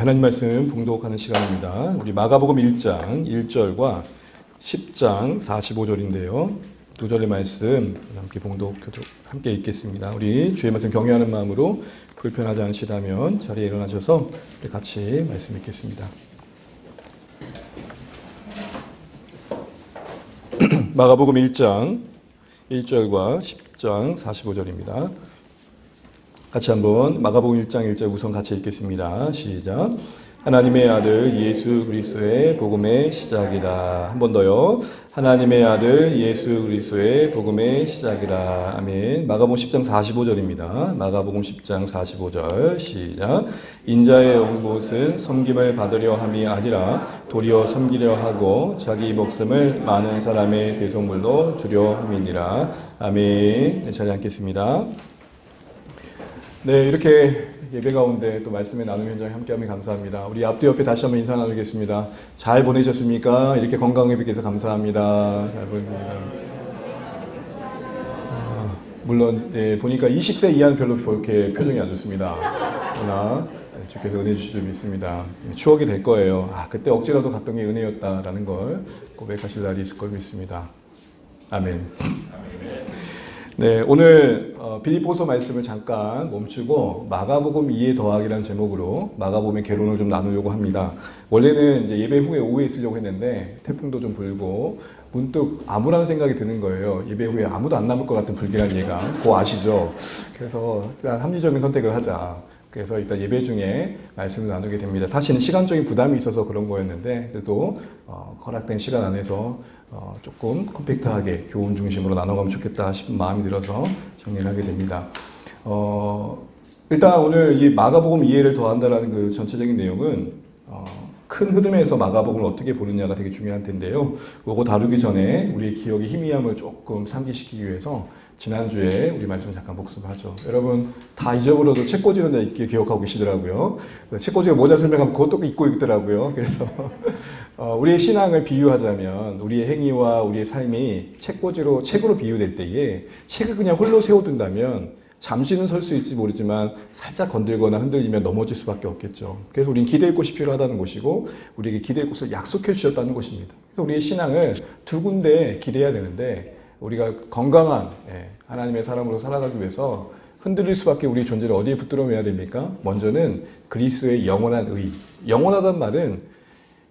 하나님 말씀 봉독하는 시간입니다. 우리 마가복음 1장 1절과 10장 45절인데요. 두 절의 말씀 함께 읽겠습니다. 우리 주의 말씀 경외하는 마음으로 불편하지 않으시다면 자리에 일어나셔서 우리 같이 말씀 읽겠습니다. 마가복음 1장 1절과 10장 45절입니다. 같이 한번 마가복음 1장 1절 우선 같이 읽겠습니다. 시작. 하나님의 아들 예수 그리스도의 복음의 시작이다. 한 번 더요. 하나님의 아들 예수 그리스도의 복음의 시작이다. 아멘. 마가복음 10장 45절입니다. 마가복음 10장 45절 시작. 인자의 온 곳은 섬김을 받으려 함이 아니라 도리어 섬기려 하고 자기 목숨을 많은 사람의 대속물로 주려 함이니라. 아멘. 잘 앉겠습니다. 네, 이렇게 예배 가운데 또 말씀의 나눔 현장에 함께하면 감사합니다. 우리 앞뒤 옆에 다시 한번 인사 나누겠습니다. 잘 보내셨습니까? 이렇게 건강하게 뵙게해서 감사합니다. 잘 보냈습니다. 물론 보니까 20세 이하는 별로 이렇게 표정이 안 좋습니다. 그러나 주께서 은혜 주실 줄 믿습니다. 추억이 될 거예요. 그때 억지라도 갔던 게 은혜였다라는 걸 고백하실 날이 있을 걸 믿습니다. 아멘. 네, 오늘 빌립보서 말씀을 잠깐 멈추고 마가복음 2의 더하기라는 제목으로 마가복음의 개론을 좀 나누려고 합니다. 원래는 이제 예배 후에 오후에 쓰려고 했는데 태풍도 좀 불고 문득 암울한 생각이 드는 거예요. 예배 후에 아무도 안 남을 것 같은 불길한 예감. 그거 아시죠? 그래서 일단 합리적인 선택을 하자. 그래서 일단 예배 중에 말씀을 나누게 됩니다. 사실은 시간적인 부담이 있어서 그런 거였는데 그래도 허락된 시간 안에서 조금 컴팩트하게 교훈 중심으로 나눠가면 좋겠다 싶은 마음이 들어서 정리를 하게 됩니다. 일단 오늘 이 마가복음 이해를 더한다라는 그 전체적인 내용은 큰 흐름에서 마가복음을 어떻게 보느냐가 되게 중요한 텐데요. 그거 다루기 전에 우리의 기억의 희미함을 조금 상기시키기 위해서 지난주에 우리 말씀 잠깐 복습하죠. 여러분 다 잊어버려도 책꽂이는 있게 기억하고 계시더라고요. 책꽂이가 뭐냐 설명하면 그것도 잊고 있더라고요. 그래서 우리의 신앙을 비유하자면 우리의 행위와 우리의 삶이 책으로 비유될 때에 책을 그냥 홀로 세워둔다면 잠시는 설 수 있을지 모르지만 살짝 건들거나 흔들리면 넘어질 수밖에 없겠죠. 그래서 우리는 기댈 곳이 필요하다는 것이고 우리에게 기댈 곳을 약속해 주셨다는 것입니다. 그래서 우리의 신앙을 두 군데 기대야 되는데 우리가 건강한 하나님의 사람으로 살아가기 위해서 흔들릴 수밖에 우리 존재를 어디에 붙들어매야 됩니까? 먼저는 그리스도의 영원한 의. 영원하단 말은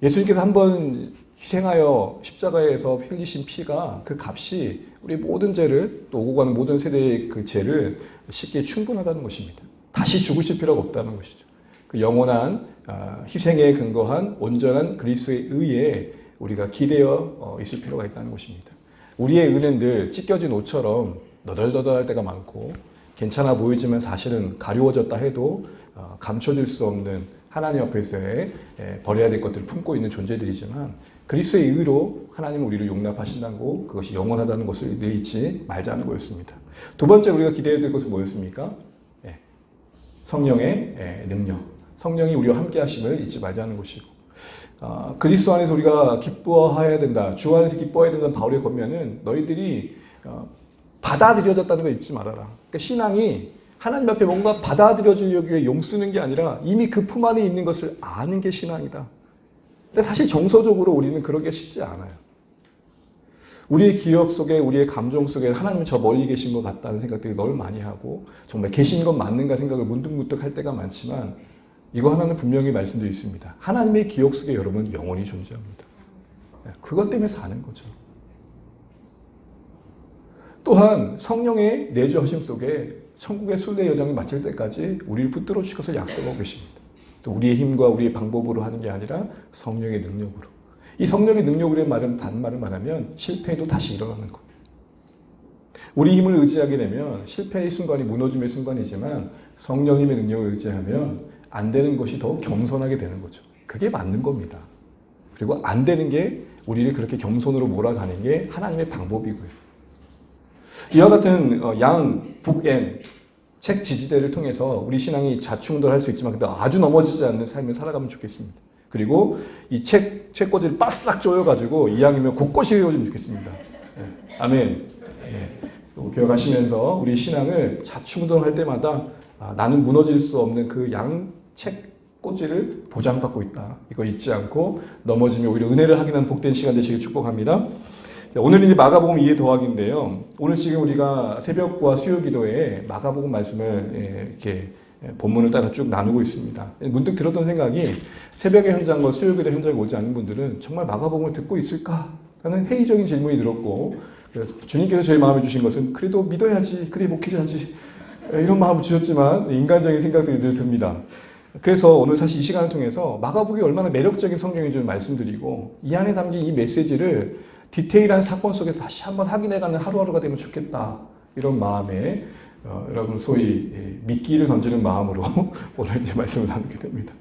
예수님께서 한번 희생하여 십자가에서 흘리신 피가 그 값이 우리 모든 죄를 또 오고 가는 모든 세대의 그 죄를 씻기에 충분하다는 것입니다. 다시 죽으실 필요가 없다는 것이죠. 그 영원한 희생에 근거한 온전한 그리스도의 의에 우리가 기대어 있을 필요가 있다는 것입니다. 우리의 의는 늘 찢겨진 옷처럼 너덜너덜할 때가 많고 괜찮아 보이지만 사실은 가려워졌다 해도 감춰질 수 없는 하나님 앞에서의 버려야 될 것들을 품고 있는 존재들이지만 그리스도의 의로 하나님은 우리를 용납하신다고 그것이 영원하다는 것을 늘 잊지 말자는 거였습니다. 두 번째 우리가 기대해야 될 것은 뭐였습니까? 성령의 능력. 성령이 우리와 함께 하심을 잊지 말자는 것이고 그리스도 안에서 우리가 기뻐해야 된다. 주 안에서 기뻐해야 된다는 바울의 권면은 너희들이 받아들여졌다는 걸 잊지 말아라. 그러니까 신앙이 하나님 앞에 뭔가 받아들여지려기 위해 용 쓰는 게 아니라 이미 그 품 안에 있는 것을 아는 게 신앙이다. 근데 사실 정서적으로 우리는 그러기가 쉽지 않아요. 우리의 기억 속에 우리의 감정 속에 하나님은 저 멀리 계신 것 같다는 생각들이 널 많이 하고 정말 계신 건 맞는가 생각을 문득문득 할 때가 많지만 이거 하나는 분명히 말씀드리고 있습니다. 하나님의 기억 속에 여러분은 영원히 존재합니다. 그것 때문에 사는 거죠. 또한 성령의 내주하심 속에 천국의 순례 여정이 마칠 때까지 우리를 붙들어 주셔서 약속하고 계십니다. 또 우리의 힘과 우리의 방법으로 하는 게 아니라 성령의 능력으로. 이 성령의 능력으로의 말은 단말을 말하면 실패해도 다시 일어나는 거예요. 우리 힘을 의지하게 되면 실패의 순간이 무너짐의 순간이지만 성령님의 능력을 의지하면 안 되는 것이 더 겸손하게 되는 거죠. 그게 맞는 겁니다. 그리고 안 되는 게 우리를 그렇게 겸손으로 몰아가는 게 하나님의 방법이고요. 이와 같은 북엔 책 지지대를 통해서 우리 신앙이 자충우돌할 수 있지만 근데 아주 넘어지지 않는 삶을 살아가면 좋겠습니다. 그리고 이 책꽂이를 바싹 조여가지고 이왕이면 곳곳이 외워주면 좋겠습니다. 아멘. 기억하시면서 우리 신앙을 자충우돌할 때마다 나는 무너질 수 없는 그 책 꽃질을 보장받고 있다. 이거 잊지 않고 넘어지면 오히려 은혜를 확인하는 복된 시간 되시길 축복합니다. 자, 오늘은 이제 마가복음 2의 더하기인데요. 오늘 지금 우리가 새벽과 수요 기도에 마가복음 말씀을 이렇게 본문을 따라 쭉 나누고 있습니다. 문득 들었던 생각이 새벽의 현장과 수요 기도 현장에 오지 않는 분들은 정말 마가복음을 듣고 있을까? 라는 회의적인 질문이 들었고 주님께서 저희 마음에 주신 것은 그래도 믿어야지, 그래 목회자지 이런 마음을 주셨지만 인간적인 생각들이 늘 듭니다. 그래서 오늘 사실 이 시간을 통해서 마가복음이 얼마나 매력적인 성경인지 말씀드리고 이 안에 담긴 이 메시지를 디테일한 사건 속에서 다시 한번 확인해가는 하루하루가 되면 좋겠다. 이런 마음에 여러분 소위 미끼를 던지는 마음으로 오늘 이제 말씀을 나누게 됩니다.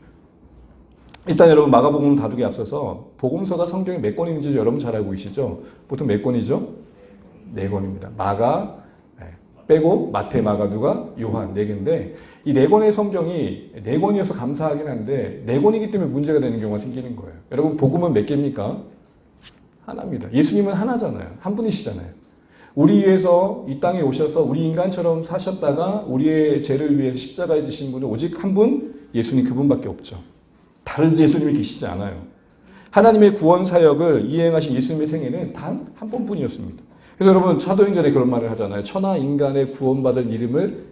일단 여러분 마가복음 다루기에 앞서서 복음서가 성경에 몇 권인지 여러분 잘 알고 계시죠? 보통 몇 권이죠? 4권입니다. 마가 빼고 마태, 마가, 누가, 요한 4개인데 이 4권의 성경이 4권이어서 감사하긴 한데 4권이기 때문에 문제가 되는 경우가 생기는 거예요. 여러분 복음은 몇 개입니까? 하나입니다. 예수님은 하나잖아요. 한 분이시잖아요. 우리 위해서 이 땅에 오셔서 우리 인간처럼 사셨다가 우리의 죄를 위해 십자가에 지신 분은 오직 한 분, 예수님 그분밖에 없죠. 다른 예수님이 계시지 않아요. 하나님의 구원 사역을 이행하신 예수님의 생애는 단 한 번뿐이었습니다. 그래서 여러분 사도행전에 그런 말을 하잖아요. 천하 인간의 구원받을 이름을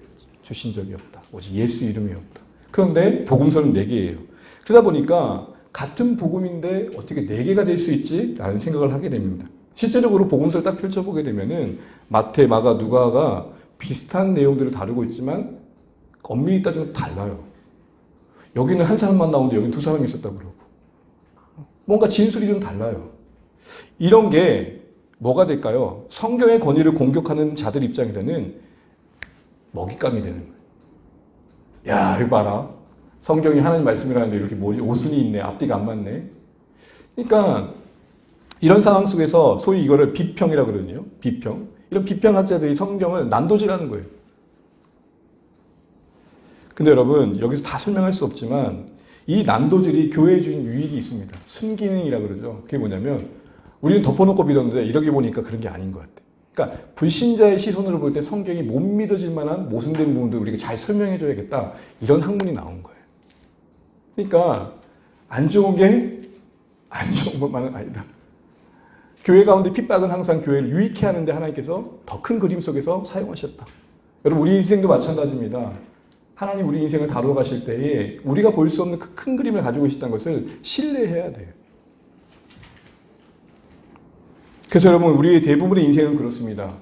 주신 적이 없다. 오직 예수 이름이 없다. 그런데 복음서는 4개예요. 그러다 보니까 같은 복음인데 어떻게 4개가 될 수 있지? 라는 생각을 하게 됩니다. 실제적으로 복음서를 딱 펼쳐보게 되면은 마태, 마가, 누가가 비슷한 내용들을 다루고 있지만 엄밀히 따지면 달라요. 여기는 한 사람만 나오는데 여기는 2사람이 있었다고 그러고 뭔가 진술이 좀 달라요. 이런 게 뭐가 될까요? 성경의 권위를 공격하는 자들 입장에서는 먹잇감이 되는 거예요. 야, 이거 봐라. 성경이 하나님 말씀이라는데 이렇게 오순이 있네. 앞뒤가 안 맞네. 그러니까 이런 상황 속에서 소위 이거를 비평이라고 그러거든요. 비평. 이런 비평학자들이 성경을 난도질하는 거예요. 근데 여러분 여기서 다 설명할 수 없지만 이 난도질이 교회에 주는 유익이 있습니다. 순기능이라고 그러죠. 그게 뭐냐면 우리는 덮어놓고 믿었는데 이렇게 보니까 그런 게 아닌 것 같아. 그러니까 불신자의 시선으로 볼 때 성경이 못 믿어질 만한 모순된 부분도 우리가 잘 설명해 줘야겠다. 이런 학문이 나온 거예요. 그러니까 안 좋은 게 안 좋은 것만은 아니다. 교회 가운데 핍박은 항상 교회를 유익해 하는데 하나님께서 더 큰 그림 속에서 사용하셨다. 여러분 우리 인생도 마찬가지입니다. 하나님 우리 인생을 다루어 가실 때에 우리가 볼 수 없는 그 큰 그림을 가지고 계시다는 것을 신뢰해야 돼요. 그래서 여러분 우리의 대부분의 인생은 그렇습니다.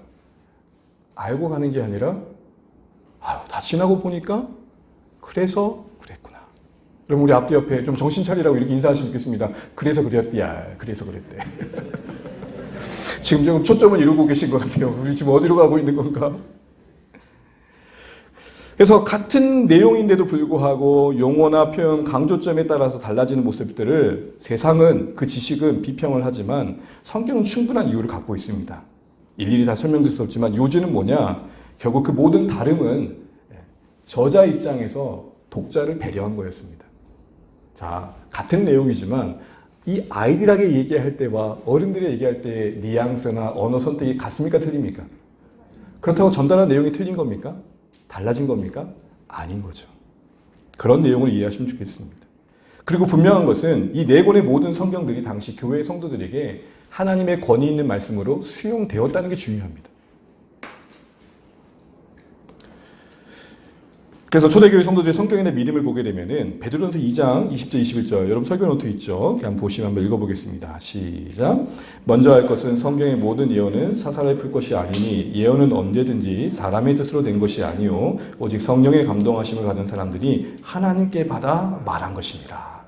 알고 가는 게 아니라 다 지나고 보니까 그래서 그랬구나. 여러분 우리 앞뒤 옆에 좀 정신 차리라고 이렇게 인사하시면 좋겠습니다. 그래서 그랬디야. 그래서 그랬대. 지금 좀 초점을 이루고 계신 것 같아요. 우리 지금 어디로 가고 있는 건가? 그래서 같은 내용인데도 불구하고 용어나 표현, 강조점에 따라서 달라지는 모습들을 세상은 그 지식은 비평을 하지만 성경은 충분한 이유를 갖고 있습니다. 일일이 다 설명드릴 수 없지만 요지는 뭐냐? 결국 그 모든 다름은 저자 입장에서 독자를 배려한 거였습니다. 자, 같은 내용이지만 이 아이들에게 얘기할 때와 어른들이 얘기할 때의 뉘앙스나 언어 선택이 같습니까? 틀립니까? 그렇다고 전달한 내용이 틀린 겁니까? 달라진 겁니까? 아닌 거죠. 그런 내용을 이해하시면 좋겠습니다. 그리고 분명한 것은 이 4권의 모든 성경들이 당시 교회 성도들에게 하나님의 권위 있는 말씀으로 수용되었다는 게 중요합니다. 그래서 초대교회 성도들의 성경에 대한 믿음을 보게 되면은 베드로전서 2장 20절 21절 여러분 설교 노트 있죠? 그냥 보시면 한번 읽어보겠습니다. 시작. 먼저 할 것은 성경의 모든 예언은 사사를 풀 것이 아니니 예언은 언제든지 사람의 뜻으로 된 것이 아니요 오직 성령의 감동하심을 받은 사람들이 하나님께 받아 말한 것입니다.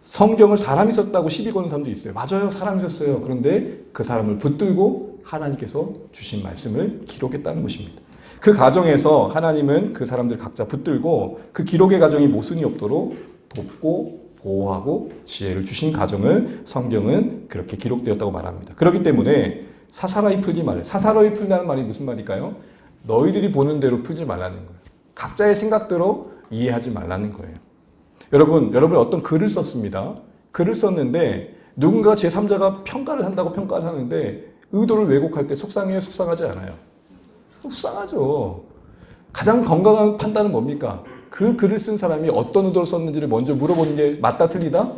성경을 사람이 썼다고 시비 거는 사람도 있어요. 맞아요. 사람이 썼어요. 그런데 그 사람을 붙들고 하나님께서 주신 말씀을 기록했다는 것입니다. 그 과정에서 하나님은 그 사람들 각자 붙들고 그 기록의 과정이 모순이 없도록 돕고 보호하고 지혜를 주신 과정을 성경은 그렇게 기록되었다고 말합니다. 그렇기 때문에 사사로이 풀지 말래. 사사로이 풀다는 말이 무슨 말일까요? 너희들이 보는 대로 풀지 말라는 거예요. 각자의 생각대로 이해하지 말라는 거예요. 여러분 어떤 글을 썼습니다. 글을 썼는데 누군가 제3자가 평가를 한다고 평가를 하는데 의도를 왜곡할 때 속상해요? 속상하지 않아요? 속상하죠. 가장 건강한 판단은 뭡니까? 그 글을 쓴 사람이 어떤 의도로 썼는지를 먼저 물어보는 게 맞다 틀리다?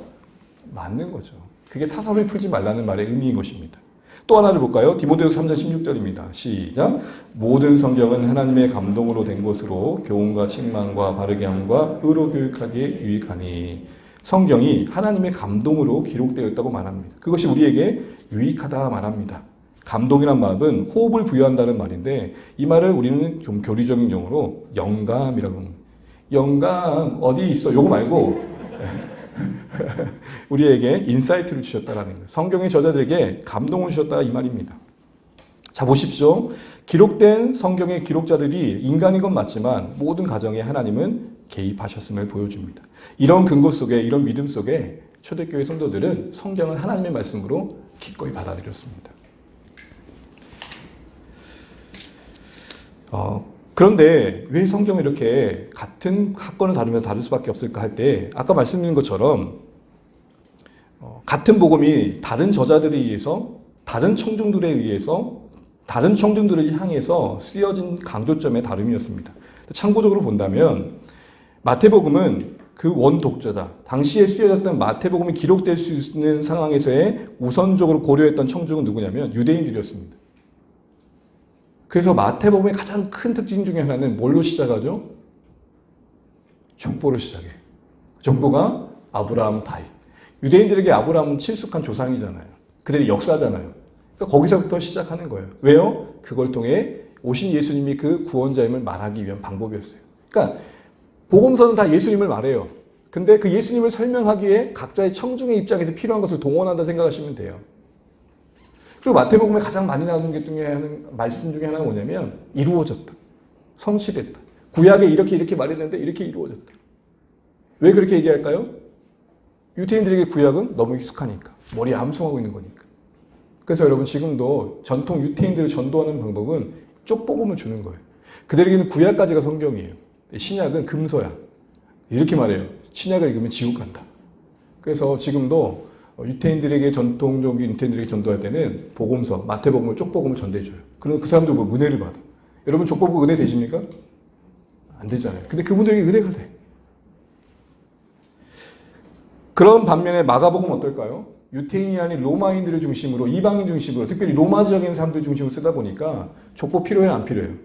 맞는 거죠. 그게 사설을 풀지 말라는 말의 의미인 것입니다. 또 하나를 볼까요? 디모데후서 3장 16절입니다. 시작. 모든 성경은 하나님의 감동으로 된 것으로 교훈과 책망과 바르게 함과 의로 교육하기에 유익하니. 성경이 하나님의 감동으로 기록되어 있다고 말합니다. 그것이 우리에게 유익하다 말합니다. 감동이란 말은 호흡을 부여한다는 말인데 이 말을 우리는 좀 교리적인 용어로 영감이라고 합니다. 영감 어디 있어? 요거 말고 우리에게 인사이트를 주셨다라는 거예요. 성경의 저자들에게 감동을 주셨다 이 말입니다. 자 보십시오. 기록된 성경의 기록자들이 인간인 건 맞지만 모든 가정에 하나님은 개입하셨음을 보여줍니다. 이런 근거 속에 이런 믿음 속에 초대교회 성도들은 성경을 하나님의 말씀으로 기꺼이 받아들였습니다. 그런데 왜 성경을 이렇게 같은 사건을 다루면서 다룰 수밖에 없을까 할 때 아까 말씀드린 것처럼 같은 복음이 다른 저자들에 의해서 다른 청중들에 의해서 다른 청중들을 향해서 쓰여진 강조점의 다름이었습니다. 참고적으로 본다면 마태복음은 그 원독자자, 당시에 쓰여졌던 마태복음이 기록될 수 있는 상황에서의 우선적으로 고려했던 청중은 누구냐면 유대인들이었습니다. 그래서 마태복음의 가장 큰 특징 중에 하나는 뭘로 시작하죠? 족보로 시작해. 족보가 아브라함 다윗. 유대인들에게 아브라함은 친숙한 조상이잖아요. 그들의 역사잖아요. 그러니까 거기서부터 시작하는 거예요. 왜요? 그걸 통해 오신 예수님이 그 구원자임을 말하기 위한 방법이었어요. 그러니까 복음서는 다 예수님을 말해요. 근데 그 예수님을 설명하기에 각자의 청중의 입장에서 필요한 것을 동원한다 생각하시면 돼요. 그리고 마태복음에 가장 많이 나오는 게 중에 하는 말씀 중에 하나가 뭐냐면 이루어졌다. 성취됐다. 구약에 이렇게 말했는데 이렇게 이루어졌다. 왜 그렇게 얘기할까요? 유대인들에게 구약은 너무 익숙하니까. 머리에 암송하고 있는 거니까. 그래서 여러분 지금도 전통 유대인들을 전도하는 방법은 쪽복음을 주는 거예요. 그들에게는 구약까지가 성경이에요. 신약은 금서야. 이렇게 말해요. 신약을 읽으면 지옥 간다. 그래서 지금도 유태인들에게 전통적인 유태인들에게 전도할 때는 복음서, 마태복음을 쪽복음을 전대해줘요. 그럼 그 사람들 뭐 은혜를 받아. 여러분 쪽복음 은혜 되십니까? 안 되잖아요. 근데 그분들에게 은혜가 돼. 그런 반면에 마가복음은 어떨까요? 유태인이 아닌 로마인들을 중심으로 이방인 중심으로 특별히 로마적인 사람들 중심으로 쓰다 보니까 족보 필요해요? 안 필요해요?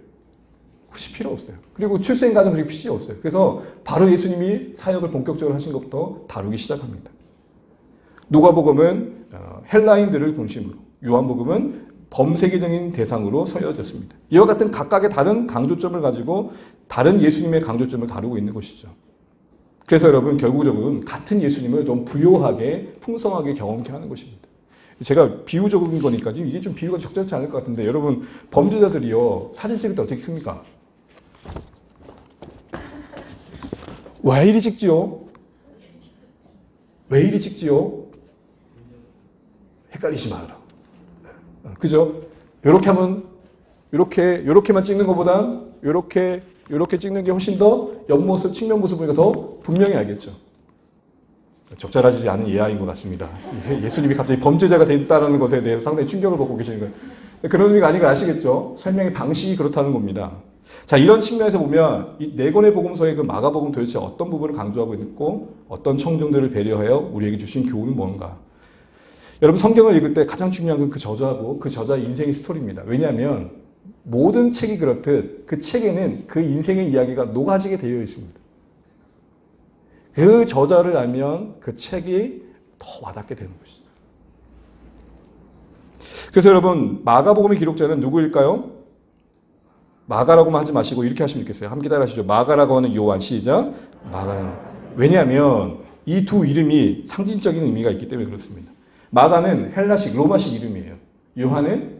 혹시 필요 없어요. 그리고 출생과정 그렇게 필요 없어요. 그래서 바로 예수님이 사역을 본격적으로 하신 것부터 다루기 시작합니다. 누가복음은 헬라인들을 중심으로, 요한복음은 범세계적인 대상으로 서여졌습니다. 이와 같은 각각의 다른 강조점을 가지고 다른 예수님의 강조점을 다루고 있는 것이죠. 그래서 여러분 결국적으로는 같은 예수님을 좀 부요하게 풍성하게 경험케 하는 것입니다. 제가 비유적인 거니까 이게 좀 비유가 적절치 않을 것 같은데 여러분 범죄자들이요 사진 찍을 때 어떻게 큽니까? 왜 이리 찍지요? 왜 이리 찍지요? 헷갈리지 마라. 그죠? 요렇게 하면 요렇게만 찍는 것보다 요렇게 찍는 게 훨씬 더 옆모습, 측면 모습 보니까 더 분명히 알겠죠. 적절하지 않은 예화인 것 같습니다. 예수님이 갑자기 범죄자가 됐다는 것에 대해서 상당히 충격을 받고 계시는 거예요. 그런 의미가 아닌 거 아시겠죠? 설명의 방식이 그렇다는 겁니다. 자, 이런 측면에서 보면 이 네 권의 복음서의 그 마가복음 도대체 어떤 부분을 강조하고 있고 어떤 청중들을 배려하여 우리에게 주신 교훈은 뭔가? 여러분 성경을 읽을 때 가장 중요한 건 그 저자고 그 저자의 인생의 스토리입니다. 왜냐하면 모든 책이 그렇듯 그 책에는 그 인생의 이야기가 녹아지게 되어 있습니다. 그 저자를 알면 그 책이 더 와닿게 되는 것이죠. 그래서 여러분 마가복음의 기록자는 누구일까요? 마가라고만 하지 마시고 이렇게 하시면 좋겠어요. 함께 따라하시죠. 마가라고 하는 요한 시작. 마가는 왜냐하면 이 두 이름이 상징적인 의미가 있기 때문에 그렇습니다. 마가는 헬라식 로마식 이름이에요. 요한은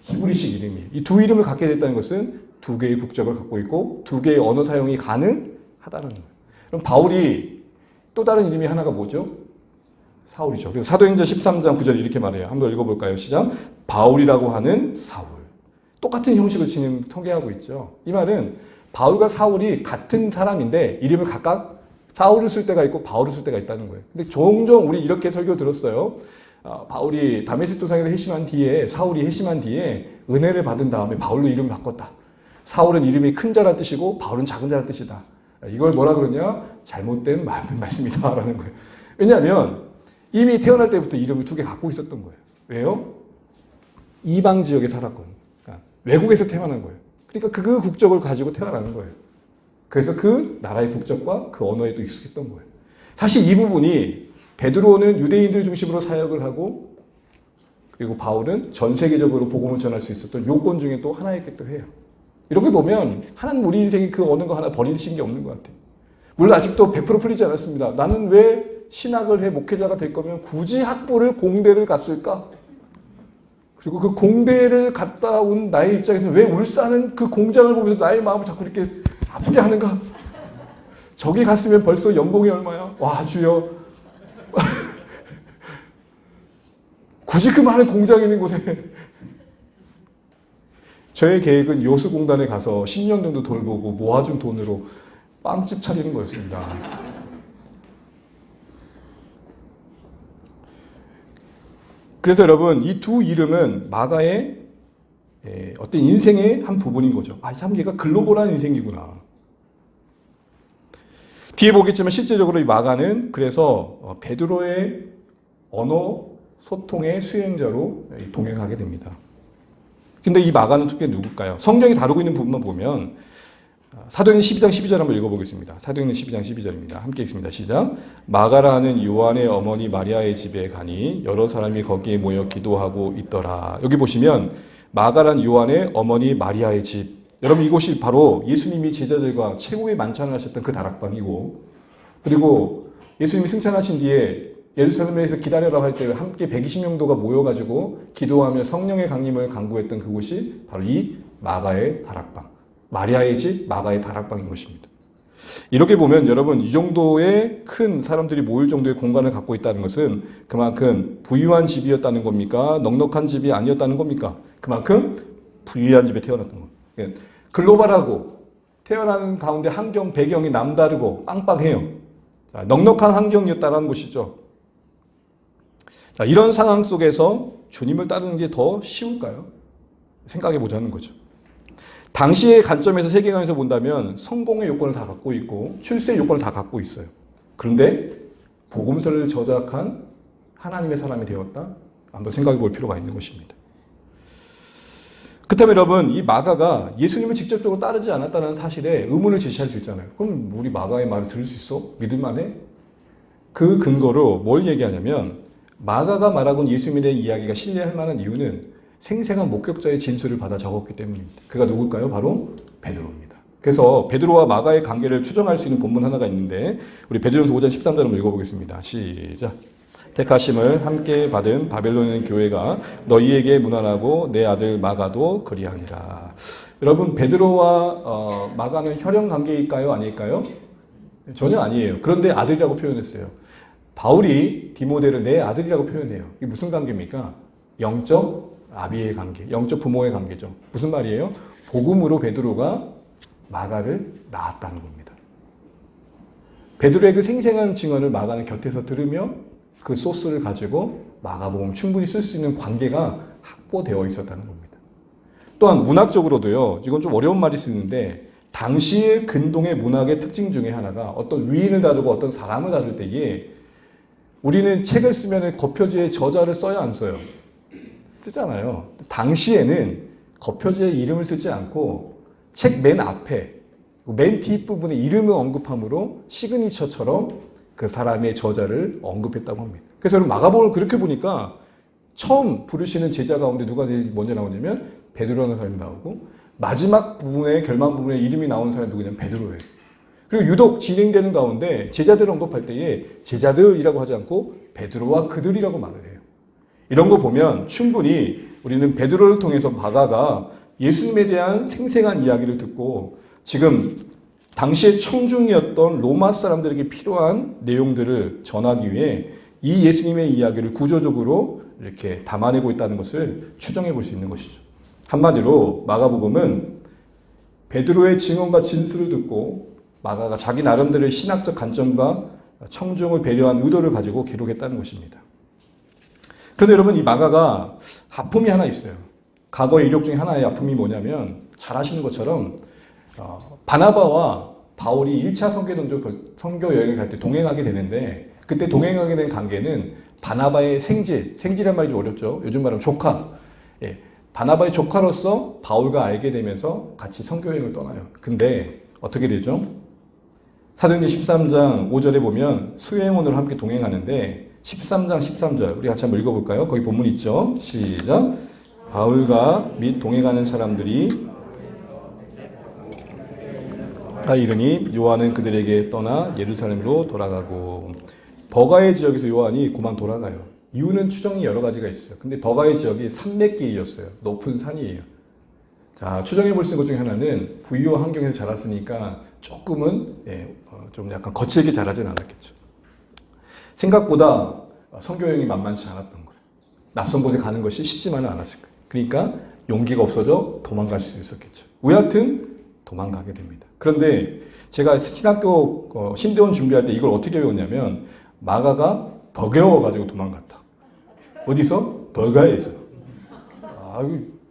히브리식 이름이에요. 이 두 이름을 갖게 됐다는 것은 두 개의 국적을 갖고 있고 두 개의 언어 사용이 가능하다는 거예요. 그럼 바울이 또 다른 이름이 하나가 뭐죠? 사울이죠. 그래서 사도행전 13장 9절 이렇게 말해요. 한번 읽어볼까요? 시작. 바울이라고 하는 사울. 똑같은 형식을 지금 통계하고 있죠. 이 말은 바울과 사울이 같은 사람인데 이름을 각각 사울을 쓸 때가 있고 바울을 쓸 때가 있다는 거예요. 근데 종종 우리 이렇게 설교 들었어요. 바울이 다메섹 도상에서 회심한 뒤에 사울이 회심한 뒤에 은혜를 받은 다음에 바울로 이름을 바꿨다. 사울은 이름이 큰 자란 뜻이고 바울은 작은 자란 뜻이다. 이걸 뭐라 그러냐? 잘못된 말씀이다라는 거예요. 왜냐하면 이미 태어날 때부터 이름을 2개 갖고 있었던 거예요. 왜요? 이방 지역에 살았거든요. 그러니까 외국에서 태어난 거예요. 그러니까 그 국적을 가지고 태어나는 거예요. 그래서 그 나라의 국적과 그 언어에도 익숙했던 거예요. 사실 이 부분이 베드로는 유대인들 중심으로 사역을 하고 그리고 바울은 전 세계적으로 복음을 전할 수 있었던 요건 중에 또 하나였기도 해요. 이렇게 보면 하나님 우리 인생에 그 어느 거 하나 버리신 게 없는 것 같아요. 물론 아직도 100% 풀리지 않았습니다. 나는 왜 신학을 해 목회자가 될 거면 굳이 학부를 공대를 갔을까? 그리고 그 공대를 갔다 온 나의 입장에서 왜 울산은 그 공장을 보면서 나의 마음을 자꾸 이렇게 아프게 하는가? 저기 갔으면 벌써 연봉이 얼마야? 와 주여. 굳이 그 많은 공장이 있는 곳에. 저의 계획은 요수공단에 가서 10년 정도 돌보고 모아준 돈으로 빵집 차리는 거였습니다. 그래서 여러분 이 2 이름은 마가의 어떤 인생의 한 부분인 거죠. 아, 참 얘가 글로벌한 인생이구나. 뒤에 보겠지만 실제적으로 이 마가는 그래서 베드로의 언어 소통의 수행자로 동행하게 됩니다. 근데 이 마가는 특별히 누굴까요? 성경이 다루고 있는 부분만 보면 사도행전 12장 12절 한번 읽어보겠습니다. 사도행전 12장 12절입니다. 함께 읽습니다. 시작. 마가라는 요한의 어머니 마리아의 집에 가니 여러 사람이 거기에 모여 기도하고 있더라. 여기 보시면 마가라는 요한의 어머니 마리아의 집. 여러분 이곳이 바로 예수님이 제자들과 최후의 만찬을 하셨던 그 다락방이고 그리고 예수님이 승천하신 뒤에 예루살렘에서 기다려라 할 때 함께 120명도가 모여가지고 기도하며 성령의 강림을 간구했던 그곳이 바로 이 마가의 다락방. 마리아의 집, 마가의 다락방인 것입니다. 이렇게 보면 여러분 이 정도의 큰 사람들이 모일 정도의 공간을 갖고 있다는 것은 그만큼 부유한 집이었다는 겁니까? 넉넉한 집이 아니었다는 겁니까? 그만큼 부유한 집에 태어났던 겁니다. 글로벌하고 태어나는 가운데 환경, 배경이 남다르고 빵빵해요. 자, 넉넉한 환경이었다는 것이죠. 자, 이런 상황 속에서 주님을 따르는 게 더 쉬울까요? 생각해 보자는 거죠. 당시의 관점에서 세계관에서 본다면 성공의 요건을 다 갖고 있고 출세의 요건을 다 갖고 있어요. 그런데 복음서를 저작한 하나님의 사람이 되었다? 한번 생각해 볼 필요가 있는 것입니다. 그렇다면 여러분 이 마가가 예수님을 직접적으로 따르지 않았다는 사실에 의문을 제시할 수 있잖아요. 그럼 우리 마가의 말을 들을 수 있어? 믿을만해? 그 근거로 뭘 얘기하냐면 마가가 말하고 있는 예수님에 대한 이야기가 신뢰할 만한 이유는 생생한 목격자의 진술을 받아 적었기 때문입니다. 그가 누굴까요? 바로 베드로입니다. 그래서 베드로와 마가의 관계를 추정할 수 있는 본문 하나가 있는데 우리 베드로전서 5장 13절 한번 읽어보겠습니다. 시작. 택하심을 함께 받은 바벨론의 교회가 너희에게 문안하고 내 아들 마가도 그리하니라. 여러분 베드로와 마가는 혈연 관계일까요? 아닐까요? 전혀 아니에요. 그런데 아들이라고 표현했어요. 바울이 디모데를 내 아들이라고 표현해요. 이게 무슨 관계입니까? 영적 아비의 관계, 영적 부모의 관계죠. 무슨 말이에요? 복음으로 베드로가 마가를 낳았다는 겁니다. 베드로의 그 생생한 증언을 마가는 곁에서 들으며 그 소스를 가지고 마가복음 충분히 쓸 수 있는 관계가 확보되어 있었다는 겁니다. 또한 문학적으로도요. 이건 좀 어려운 말이 쓰는데 당시의 근동의 문학의 특징 중에 하나가 어떤 위인을 다루고 어떤 사람을 다룰 때에 우리는 책을 쓰면 겉표지에 저자를 써야 안 써요? 쓰잖아요. 당시에는 겉표지에 이름을 쓰지 않고 책 맨 앞에 맨 뒷부분에 이름을 언급함으로 시그니처처럼 그 사람의 저자를 언급했다고 합니다. 그래서 마가복음을 그렇게 보니까 처음 부르시는 제자 가운데 누가 제일 먼저 나오냐면 베드로라는 사람이 나오고 마지막 부분에 결말 부분에 이름이 나오는 사람이 누구냐면 베드로예요. 그리고 유독 진행되는 가운데 제자들을 언급할 때에 제자들이라고 하지 않고 베드로와 그들이라고 말을 해요. 이런 거 보면 충분히 우리는 베드로를 통해서 마가가 예수님에 대한 생생한 이야기를 듣고 지금 당시의 청중이었던 로마 사람들에게 필요한 내용들을 전하기 위해 이 예수님의 이야기를 구조적으로 이렇게 담아내고 있다는 것을 추정해 볼 수 있는 것이죠. 한마디로 마가복음은 베드로의 증언과 진술을 듣고 마가가 자기 나름대로의 신학적 관점과 청중을 배려한 의도를 가지고 기록했다는 것입니다. 그런데 여러분 이 마가가 아픔이 하나 있어요. 과거의 이력 중에 하나의 아픔이 뭐냐면 잘 아시는 것처럼 바나바와 바울이 1차 선교 여행을 갈 때 동행하게 되는데 그때 동행하게 된 관계는 바나바의 생지란 말이 좀 어렵죠. 요즘 말하면 조카. 예, 바나바의 조카로서 바울과 알게 되면서 같이 선교 여행을 떠나요. 근데 어떻게 되죠? 사도행전 13장 5절에 보면 수행원으로 함께 동행하는데 13장 13절 우리 같이 한번 읽어볼까요? 거기 본문 있죠? 시작. 바울과 및 동행하는 사람들이 이르니 요한은 그들에게 떠나 예루살렘으로 돌아가고 버가의 지역에서 요한이 그만 돌아가요. 이유는 추정이 여러 가지가 있어요. 근데 버가의 지역이 산맥길이었어요. 높은 산이에요. 자, 추정해 볼 수 있는 것 중에 하나는 부유한 환경에서 자랐으니까 조금은 좀 약간 거칠게 자라진 않았겠죠. 생각보다 선교 여행이 만만치 않았던 거예요. 낯선 곳에 가는 것이 쉽지만은 않았을 거예요. 그러니까 용기가 없어져 도망갈 수 있었겠죠. 여하튼 도망가게 됩니다. 그런데 제가 신학교 신대원 준비할 때 이걸 어떻게 외웠냐면 마가가 버거워가지고 도망갔다. 어디서? 버가에서.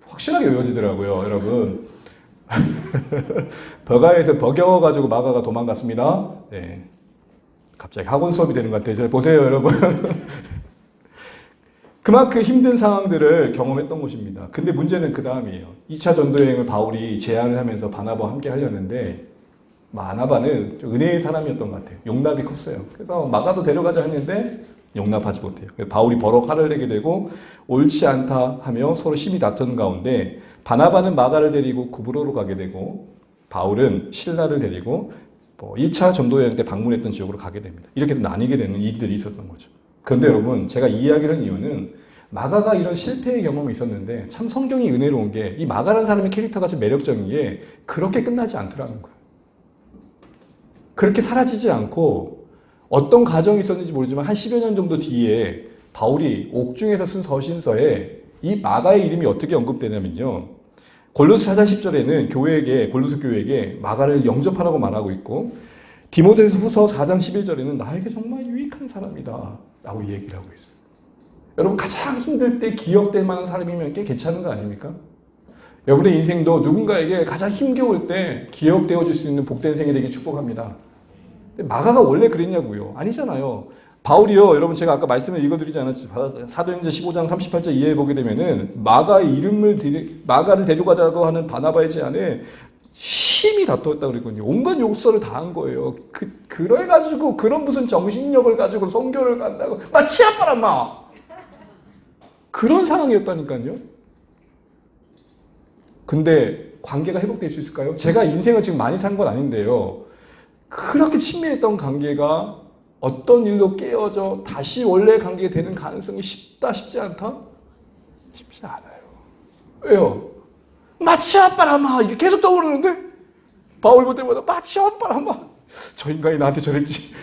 확실하게 외워지더라고요, 여러분. 버가에서 버거워가지고 마가가 도망갔습니다. 네. 갑자기 학원 수업이 되는 것 같아요. 보세요, 여러분. 그만큼 힘든 상황들을 경험했던 곳입니다. 근데 문제는 그 다음이에요. 2차 전도여행을 바울이 제안을 하면서 바나바와 함께 하려는데 바나바는 좀 은혜의 사람이었던 것 같아요. 용납이 컸어요. 그래서 마가도 데려가자 했는데 용납하지 못해요. 바울이 버럭 화를 내게 되고 옳지 않다 하며 서로 심히 다투는 가운데 바나바는 마가를 데리고 구브로로 가게 되고 바울은 실라를 데리고 1차 전도여행 때 방문했던 지역으로 가게 됩니다. 이렇게 해서 나뉘게 되는 일들이 있었던 거죠. 그런데 여러분 제가 이 이야기를 한 이유는 마가가 이런 실패의 경험이 있었는데 참 성경이 은혜로운 게 이 마가라는 사람의 캐릭터가 좀 매력적인 게 그렇게 끝나지 않더라는 거예요. 그렇게 사라지지 않고 어떤 과정이 있었는지 모르지만 한 10여 년 정도 뒤에 바울이 옥중에서 쓴 서신서에 이 마가의 이름이 어떻게 언급되냐면요. 골로새 4장 10절에는 골로새 교회에게 마가를 영접하라고 말하고 있고 디모데서 후서 4장 11절에는 나에게 정말 유익한 사람이다 라고 얘기를 하고 있어요. 여러분 가장 힘들 때 기억될 만한 사람이면 꽤 괜찮은 거 아닙니까? 여러분의 인생도 누군가에게 가장 힘겨울 때 기억되어질 수 있는 복된 생이 되길 축복합니다. 근데 마가가 원래 그랬냐고요? 아니잖아요. 바울이요. 여러분 제가 아까 말씀을 읽어드리지 않았지. 사도행전 15장 38절 이해해 보게 되면은 마가를 데려가자고 하는 바나바의 제안에 심히 다투었다고 그랬거든요. 온갖 욕설을 다 한 거예요. 그래가지고 그런 무슨 정신력을 가지고 선교를 간다고 마치 아빠란 마 그런 상황이었다니까요. 근데 관계가 회복될 수 있을까요? 제가 인생을 지금 많이 산 건 아닌데요. 그렇게 친밀했던 관계가 어떤 일로 깨어져 다시 원래 관계가 되는 가능성이 쉽지 않다? 쉽지 않아요. 왜요? 마치 아빠라마 이게 계속 떠오르는데 바울 볼 때마다 마치 아빠라마 저 인간이 나한테 저랬지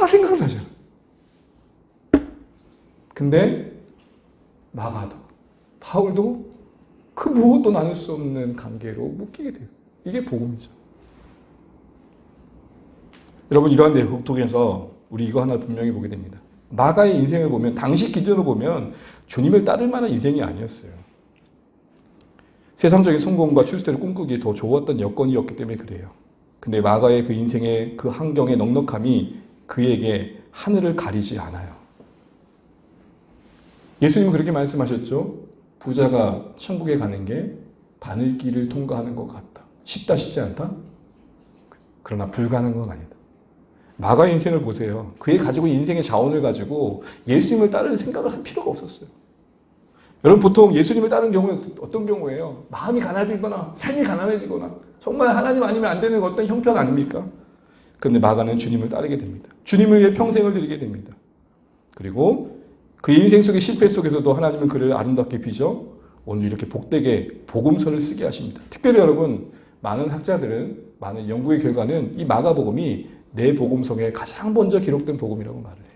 생각나죠. 근데 마가도 바울도 그 무엇도 나눌 수 없는 관계로 묶이게 돼요. 이게 복음이죠. 여러분 이러한 내용 통해서 우리 이거 하나 분명히 보게 됩니다. 마가의 인생을 보면 당시 기준으로 보면 주님을 따를 만한 인생이 아니었어요. 세상적인 성공과 출세를 꿈꾸기에 더 좋았던 여건이었기 때문에 그래요. 근데 마가의 그 인생의 그 환경의 넉넉함이 그에게 하늘을 가리지 않아요. 예수님은 그렇게 말씀하셨죠. 부자가 천국에 가는 게 바늘길을 통과하는 것 같다. 쉽다 쉽지 않다? 그러나 불가능한 건 아니다. 마가의 인생을 보세요. 그의 가지고 인생의 자원을 가지고 예수님을 따를 생각을 할 필요가 없었어요. 여러분 보통 예수님을 따르는 경우는 어떤 경우예요? 마음이 가난해지거나 삶이 가난해지거나 정말 하나님 아니면 안 되는 어떤 형편 아닙니까? 그런데 마가는 주님을 따르게 됩니다. 주님을 위해 평생을 드리게 됩니다. 그리고 그의 인생 속의 실패 속에서도 하나님은 그를 아름답게 빚어 오늘 이렇게 복되게 복음서를 쓰게 하십니다. 특별히 여러분 많은 학자들은 많은 연구의 결과는 이 마가복음이 내 복음성에 가장 먼저 기록된 복음이라고 말을 해요.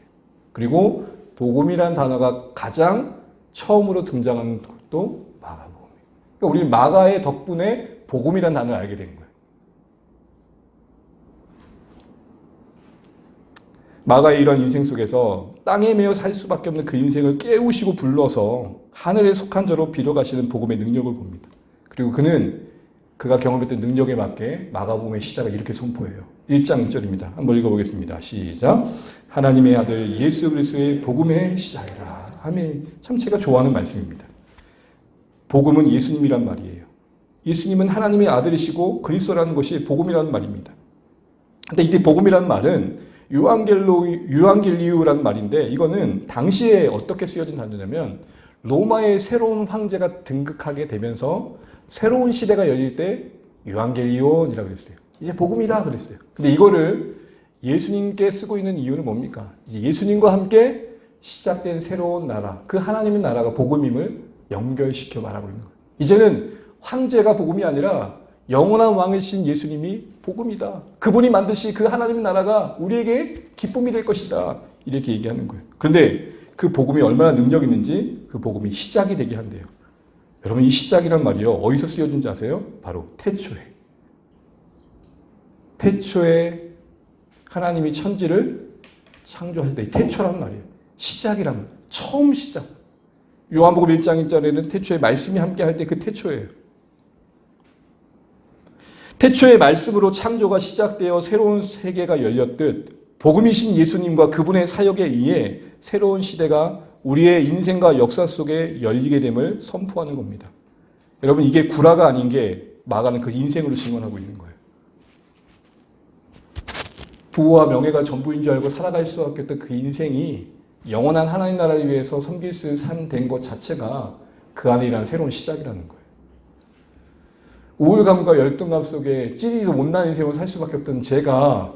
그리고 복음이란 단어가 가장 처음으로 등장하는 것도 마가복음이에요. 그러니까 우리 마가의 덕분에 복음이란 단어를 알게 된 거예요. 마가의 이런 인생 속에서 땅에 매여 살 수밖에 없는 그 인생을 깨우시고 불러서 하늘에 속한 자로 빌어가시는 복음의 능력을 봅니다. 그리고 그는 그가 경험했던 능력에 맞게 마가복음의 시작을 이렇게 선포해요. 1장 1절입니다. 한번 읽어보겠습니다. 시작. 하나님의 아들 예수 그리스도의 복음의 시작이라. 아멘. 참 제가 좋아하는 말씀입니다. 복음은 예수님이란 말이에요. 예수님은 하나님의 아들이시고 그리스도라는 것이 복음이라는 말입니다. 근데 이게 복음이라는 말은 유앙겔리우라는 말인데 이거는 당시에 어떻게 쓰여진 단어냐면 로마의 새로운 황제가 등극하게 되면서 새로운 시대가 열릴 때 유앙겔리온이라고 그랬어요. 이제 복음이다 그랬어요. 근데 이거를 예수님께 쓰고 있는 이유는 뭡니까? 예수님과 함께 시작된 새로운 나라, 그 하나님의 나라가 복음임을 연결시켜 말하고 있는 거예요. 이제는 황제가 복음이 아니라 영원한 왕이신 예수님이 복음이다. 그분이 만드신 그 하나님의 나라가 우리에게 기쁨이 될 것이다. 이렇게 얘기하는 거예요. 그런데 그 복음이 얼마나 능력 있는지 그 복음이 시작이 되게 한대요. 여러분 이 시작이란 말이요. 어디서 쓰여진지 아세요? 바로 태초에. 태초에 하나님이 천지를 창조할 때 태초란 말이에요. 시작이란 말이에요. 처음 시작. 요한복음 1장 1절에는 태초에 말씀이 함께 할 때 그 태초예요. 태초의 말씀으로 창조가 시작되어 새로운 세계가 열렸듯 복음이신 예수님과 그분의 사역에 의해 새로운 시대가 우리의 인생과 역사 속에 열리게 됨을 선포하는 겁니다. 여러분 이게 구라가 아닌 게 마가는 그 인생으로 증언하고 있는 거예요. 부와 명예가 전부인 줄 알고 살아갈 수밖에 없던 그 인생이 영원한 하나님 나라를 위해서 섬길 수 된 것 자체가 그 안에 일어난 새로운 시작이라는 거예요. 우울감과 열등감 속에 찌릿도 못난 인생을 살 수밖에 없던 제가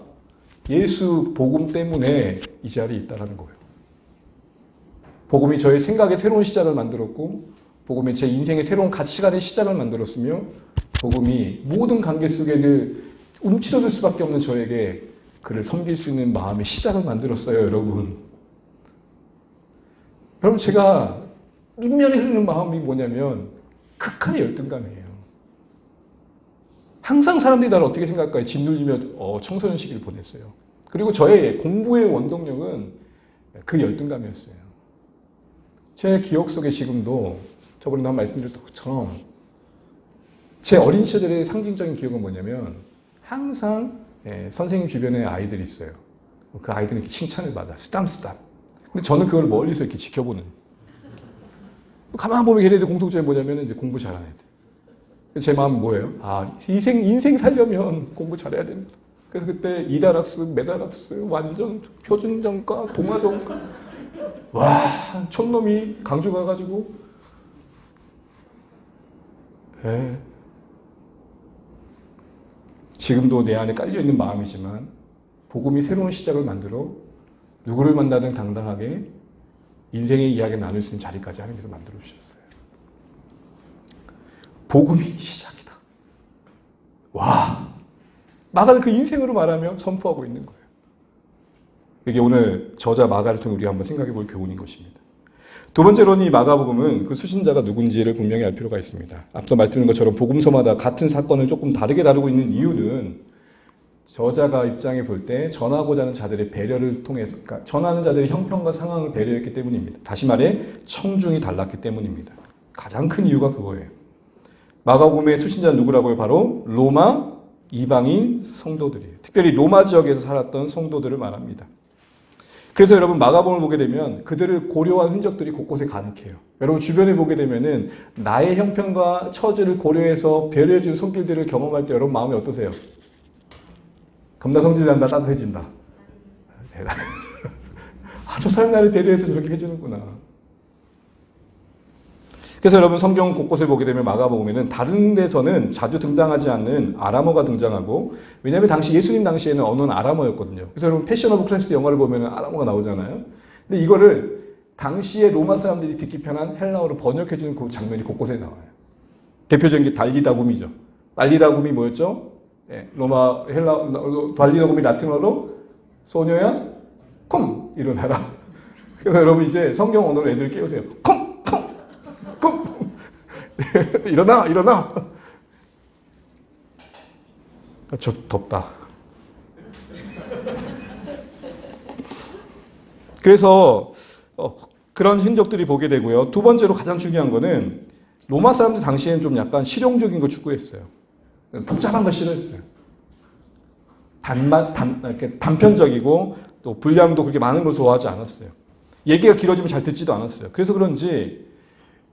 예수 복음 때문에 이 자리에 있다는 거예요. 복음이 저의 생각의 새로운 시작을 만들었고 복음이 제 인생의 새로운 가치관의 시작을 만들었으며 복음이 모든 관계 속에 늘 움츠러들 수밖에 없는 저에게 그를 섬길 수 있는 마음의 시작을 만들었어요. 여러분 제가 민면에 흐르는 마음이 뭐냐면 극한의 열등감이에요. 항상 사람들이 나를 어떻게 생각할까요? 짓눌리며 청소년 시기를 보냈어요. 그리고 저의 공부의 원동력은 그 열등감이었어요. 제 기억 속에 지금도 저번에도 한 말씀드렸던 것처럼 제 어린 시절의 상징적인 기억은 뭐냐면 항상 선생님 주변에 아이들이 있어요. 그 아이들은 이렇게 칭찬을 받아. 쓰담쓰담. 근데 저는 그걸 멀리서 이렇게 지켜보는. 가만 보면 걔네들 공통점이 뭐냐면 이제 공부 잘하는 애들. 제 마음은 뭐예요? 인생 살려면 공부 잘해야 된다. 그래서 그때 이달학습, 매달학습, 완전 표준전과, 동아전과. 와, 촌놈이 강주 가가지고. 지금도 내 안에 깔려있는 마음이지만 복음이 새로운 시작을 만들어 누구를 만나든 당당하게 인생의 이야기를 나눌 수 있는 자리까지 하나님께서 만들어 주셨어요. 복음이 시작이다. 와, 마가는 그 인생으로 말하며 선포하고 있는 거예요. 이게 오늘 저자 마가를 통해 우리가 한번 생각해 볼 교훈인 것입니다. 두 번째로는 이 마가복음은 그 수신자가 누군지를 분명히 알 필요가 있습니다. 앞서 말씀드린 것처럼 복음서마다 같은 사건을 조금 다르게 다루고 있는 이유는 저자가 입장에 볼 때 전하고자 하는 자들의 배려를 통해서, 그러니까 전하는 자들의 형편과 상황을 배려했기 때문입니다. 다시 말해 청중이 달랐기 때문입니다. 가장 큰 이유가 그거예요. 마가복음의 수신자는 누구라고요? 바로 로마 이방인 성도들이에요. 특별히 로마 지역에서 살았던 성도들을 말합니다. 그래서 여러분 마가복음을 보게 되면 그들을 고려한 흔적들이 곳곳에 가득해요. 여러분 주변에 보게 되면은 나의 형편과 처지를 고려해서 배려해준 손길들을 경험할 때 여러분 마음이 어떠세요? 겁나 성질난다, 따뜻해진다. 대단. 저 사람 나를 배려해서 저렇게 해주는구나. 그래서 여러분 성경 곳곳을 보게 되면 마가복음에는 다른 데서는 자주 등장하지 않는 아람어가 등장하고, 왜냐하면 예수님 당시에는 언어는 아람어였거든요. 그래서 여러분 패션 오브 크라이스트 영화를 보면 아람어가 나오잖아요. 근데 이거를 당시에 로마 사람들이 듣기 편한 헬라어로 번역해주는 그 장면이 곳곳에 나와요. 대표적인 게 달리다굼이죠. 달리다굼이 뭐였죠? 달리다굼이 라틴어로 소녀야 콤 일어나라. 그래서 여러분 이제 성경 언어로 애들 깨우세요. 콤 일어나. 저 덥다. 그래서 그런 흔적들이 보게 되고요. 두 번째로 가장 중요한 거는 로마 사람들 당시에는 좀 약간 실용적인 걸 추구했어요. 복잡한 걸 싫어했어요. 이렇게 단편적이고 또 분량도 그렇게 많은 걸 좋아하지 않았어요. 얘기가 길어지면 잘 듣지도 않았어요. 그래서 그런지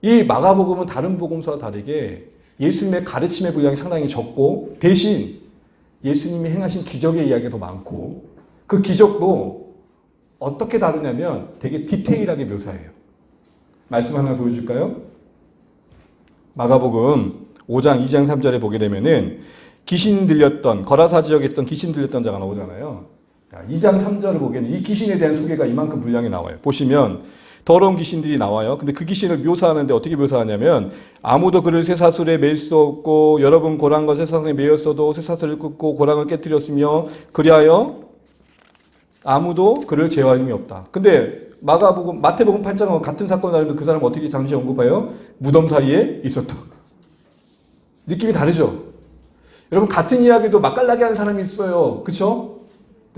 이 마가복음은 다른 복음서와 다르게 예수님의 가르침의 분량이 상당히 적고 대신 예수님이 행하신 기적의 이야기가 더 많고 그 기적도 어떻게 다루냐면 되게 디테일하게 묘사해요. 말씀 하나 보여줄까요? 마가복음 5장 2장 3절에 보게 되면은 귀신 들렸던 거라사 지역에 있었던 귀신 들렸던 자가 나오잖아요. 2장 3절을 보기에는 이 귀신에 대한 소개가 이만큼 분량이 나와요. 보시면 더러운 귀신들이 나와요. 근데 그 귀신을 묘사하는데 어떻게 묘사하냐면 아무도 그를 쇠사슬에 매일 수 없고 여러분 고랑과 쇠사슬에 매였어도 쇠사슬을 끊고 고랑을 깨뜨렸으며 그리하여 아무도 그를 제어할 힘이 없다. 근데 마태복음 8장은 같은 사건을 다루는데 그 사람은 어떻게 당시에 언급해요? 무덤 사이에 있었다. 느낌이 다르죠? 여러분 같은 이야기도 맛깔나게 하는 사람이 있어요. 그렇죠?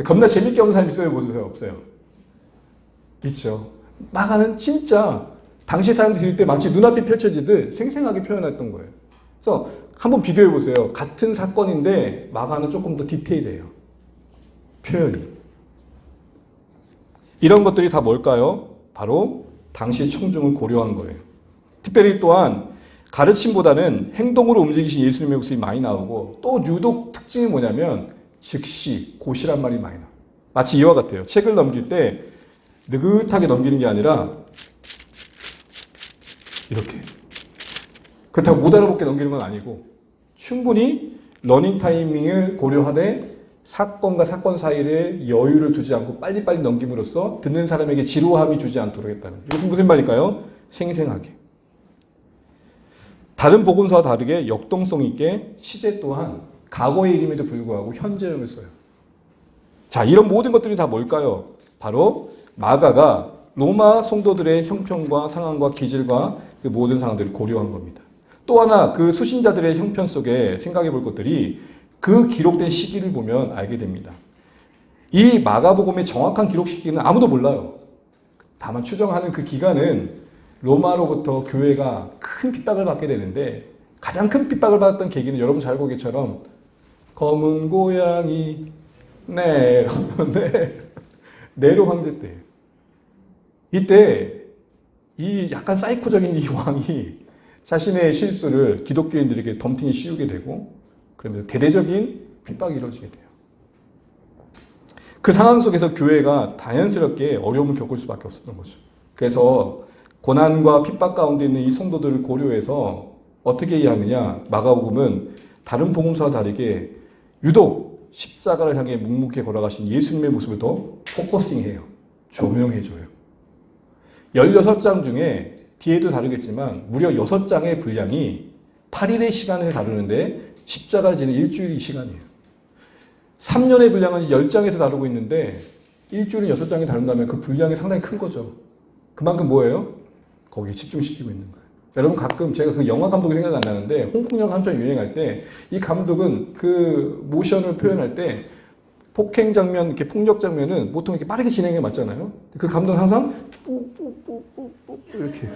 겁나 재밌게 하는 사람이 있어요? 보세요. 없어요? 있죠. 마가는 진짜 당시 사람들이 들을 때 마치 눈앞이 펼쳐지듯 생생하게 표현했던 거예요. 그래서 한번 비교해 보세요. 같은 사건인데 마가는 조금 더 디테일해요. 표현이. 이런 것들이 다 뭘까요? 바로 당시의 청중을 고려한 거예요. 특별히 또한 가르침보다는 행동으로 움직이신 예수님의 모습이 많이 나오고 또 유독 특징이 뭐냐면 즉시, 고시란 말이 많이 나와요. 마치 이와 같아요. 책을 넘길 때 느긋하게 넘기는 게 아니라 이렇게. 그렇다고 못 알아먹게 넘기는 건 아니고 충분히 러닝 타이밍을 고려하되 사건과 사건 사이에 여유를 두지 않고 빨리빨리 넘김으로써 듣는 사람에게 지루함이 주지 않도록 했다는. 이것은 무슨 말일까요? 생생하게. 다른 복음서와 다르게 역동성 있게 시제 또한 과거의 이름에도 불구하고 현재형을 써요. 자, 이런 모든 것들이 다 뭘까요? 바로 마가가 로마 성도들의 형편과 상황과 기질과 그 모든 상황들을 고려한 겁니다. 또 하나 그 수신자들의 형편 속에 생각해 볼 것들이 그 기록된 시기를 보면 알게 됩니다. 이 마가복음의 정확한 기록 시기는 아무도 몰라요. 다만 추정하는 그 기간은 로마로부터 교회가 큰 핍박을 받게 되는데 가장 큰 핍박을 받았던 계기는 여러분 잘 보기처럼 검은 고양이 네로 황제 때예요. 이때 이 약간 사이코적인 이 왕이 자신의 실수를 기독교인들에게 덤탱이 씌우게 되고 그러면서 대대적인 핍박이 이루어지게 돼요. 그 상황 속에서 교회가 자연스럽게 어려움을 겪을 수밖에 없었던 거죠. 그래서 고난과 핍박 가운데 있는 이 성도들을 고려해서 어떻게 이해하느냐? 마가복음은 다른 복음서와 다르게 유독 십자가를 향해 묵묵히 걸어가신 예수님의 모습을 더 포커싱해요. 조명해줘요. 16장 중에 뒤에도 다루겠지만 무려 6장의 분량이 8일의 시간을 다루는데 십자가를 지는 일주일이 시간이에요. 3년의 분량은 10장에서 다루고 있는데 일주일은 6장이 다룬다면 그 분량이 상당히 큰 거죠. 그만큼 뭐예요? 거기에 집중시키고 있는 거예요. 여러분 가끔 제가 그 영화 감독이 생각이 안 나는데 홍콩 영화 한참 유행할 때 이 감독은 그 모션을 표현할 때 폭행 장면, 이렇게 폭력 장면은 보통 이렇게 빠르게 진행해 맞잖아요. 그 감독은 항상 뿌뿌뿌뿌뿌 이렇게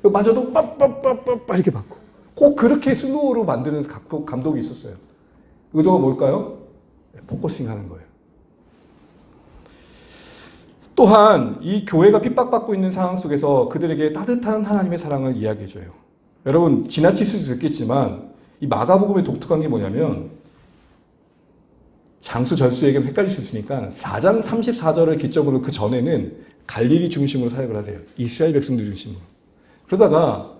마저도 빠빠빠빠 이렇게 받고 꼭 그렇게 슬로우로 만드는 감독이 있었어요. 의도가 뭘까요? 포커싱 하는 거예요. 또한 이 교회가 핍박받고 있는 상황 속에서 그들에게 따뜻한 하나님의 사랑을 이야기해줘요. 여러분 지나칠 수도 있겠지만 이 마가복음의 독특한 게 뭐냐면 장수 절수에게 헷갈릴 수 있으니까 4장 34절을 기점으로 그 전에는 갈릴리 중심으로 사역을 하세요. 이스라엘 백성들 중심으로. 그러다가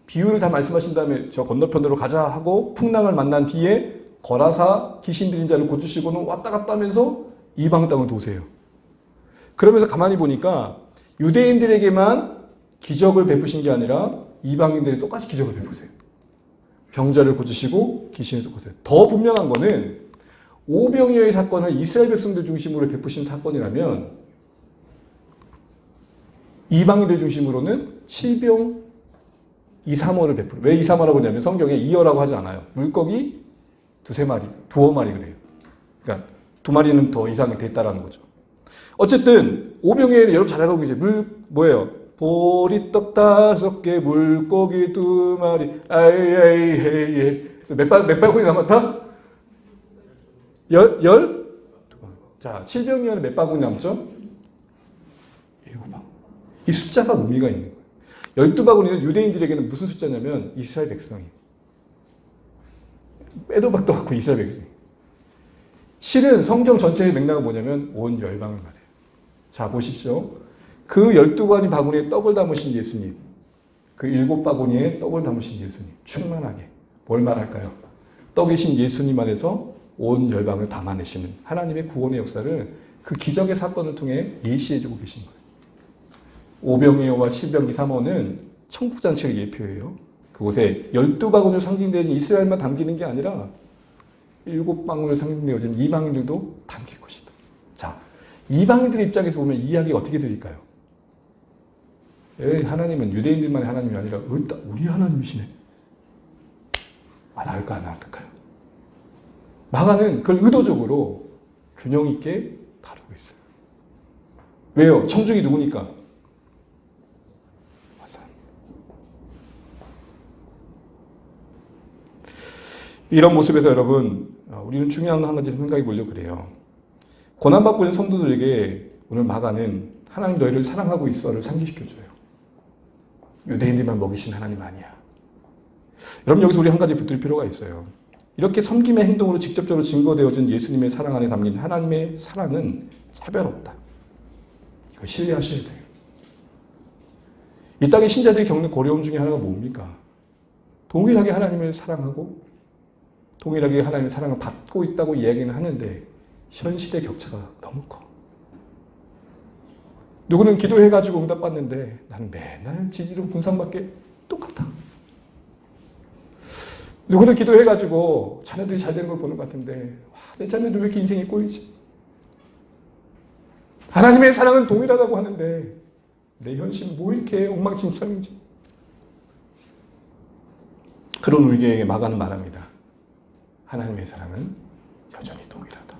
비유를 다 말씀하신 다음에 저 건너편으로 가자 하고 풍랑을 만난 뒤에 거라사 귀신 들린 자를 고치시고는 왔다 갔다 하면서 이방 땅을 도세요. 그러면서 가만히 보니까 유대인들에게만 기적을 베푸신 게 아니라 이방인들이 똑같이 기적을 베푸세요. 병자를 고치시고 귀신을 쫓으세요. 더 분명한 거는 오병이어의 사건을 이스라엘 백성들 중심으로 베푸신 사건이라면 이방인들 중심으로는 질병 2, 3월을 베풀어요. 왜 2, 3월이라고 하냐면 성경에 2어라고 하지 않아요. 물고기 두어 마리 그래요. 그러니까 2마리는 더 이상이 됐다라는 거죠. 어쨌든 오병이어는 여러분 잘 알고 계세요. 뭐예요? 보리떡 5개, 물고기 2마리, 아이아이헤이헤 몇 바구니 남았다? 열? 자, 700년에 몇 바구니 남죠? 7바구니. 이 숫자가 의미가 있는 거예요. 12바구니는 유대인들에게는 무슨 숫자냐면 이스라엘 백성이. 빼도 박도 않고 이스라엘 백성이. 실은 성경 전체의 맥락은 뭐냐면 온 열방을 말해요. 자, 보십시오. 그 12바구니 바구니에 떡을 담으신 예수님. 그 7바구니에 떡을 담으신 예수님. 충만하게. 뭘 말할까요? 떡이신 예수님 안에서 온 열방을 담아내시는 하나님의 구원의 역사를 그 기적의 사건을 통해 예시해주고 계신 거예요. 오병이어와 십병기 3호는 천국잔치를 예표해요. 그곳에 12바구니로 상징되는 이스라엘만 담기는 게 아니라 7방울로 상징되어진 이방인들도 담길 것이다. 자, 이방인들 입장에서 보면 이 이야기가 어떻게 들릴까요? 하나님은 유대인들만의 하나님이 아니라 우리 하나님이시네. 나을까 안 나을까요? 마가는 그걸 의도적으로 균형 있게 다루고 있어요. 왜요? 청중이 누구니까? 맞아요. 이런 모습에서 여러분, 우리는 중요한 한 가지 생각해 보려고 그래요. 고난받고 있는 성도들에게 오늘 마가는 하나님 너희를 사랑하고 있어를 상기시켜줘요. 유대인들만 먹이신 하나님 아니야. 여러분, 여기서 우리 한 가지 붙들 필요가 있어요. 이렇게 섬김의 행동으로 직접적으로 증거되어진 예수님의 사랑 안에 담긴 하나님의 사랑은 차별 없다. 이거 신뢰하셔야 돼요. 이 땅의 신자들이 겪는 고려움 중에 하나가 뭡니까? 동일하게 하나님을 사랑하고 동일하게 하나님의 사랑을 받고 있다고 이야기는 하는데 현실의 격차가 너무 커. 누구는 기도해가지고 응답받는데 나는 맨날 지지로 분산받게 똑같아. 누구는 기도해가지고 자녀들이 잘 되는 걸 보는 것 같은데 내 자녀들 왜 이렇게 인생이 꼬이지? 하나님의 사랑은 동일하다고 하는데 내 현실은 뭐 이렇게 엉망진창인지. 그런 우리에게 마가는 말합니다. 하나님의 사랑은 여전히 동일하다.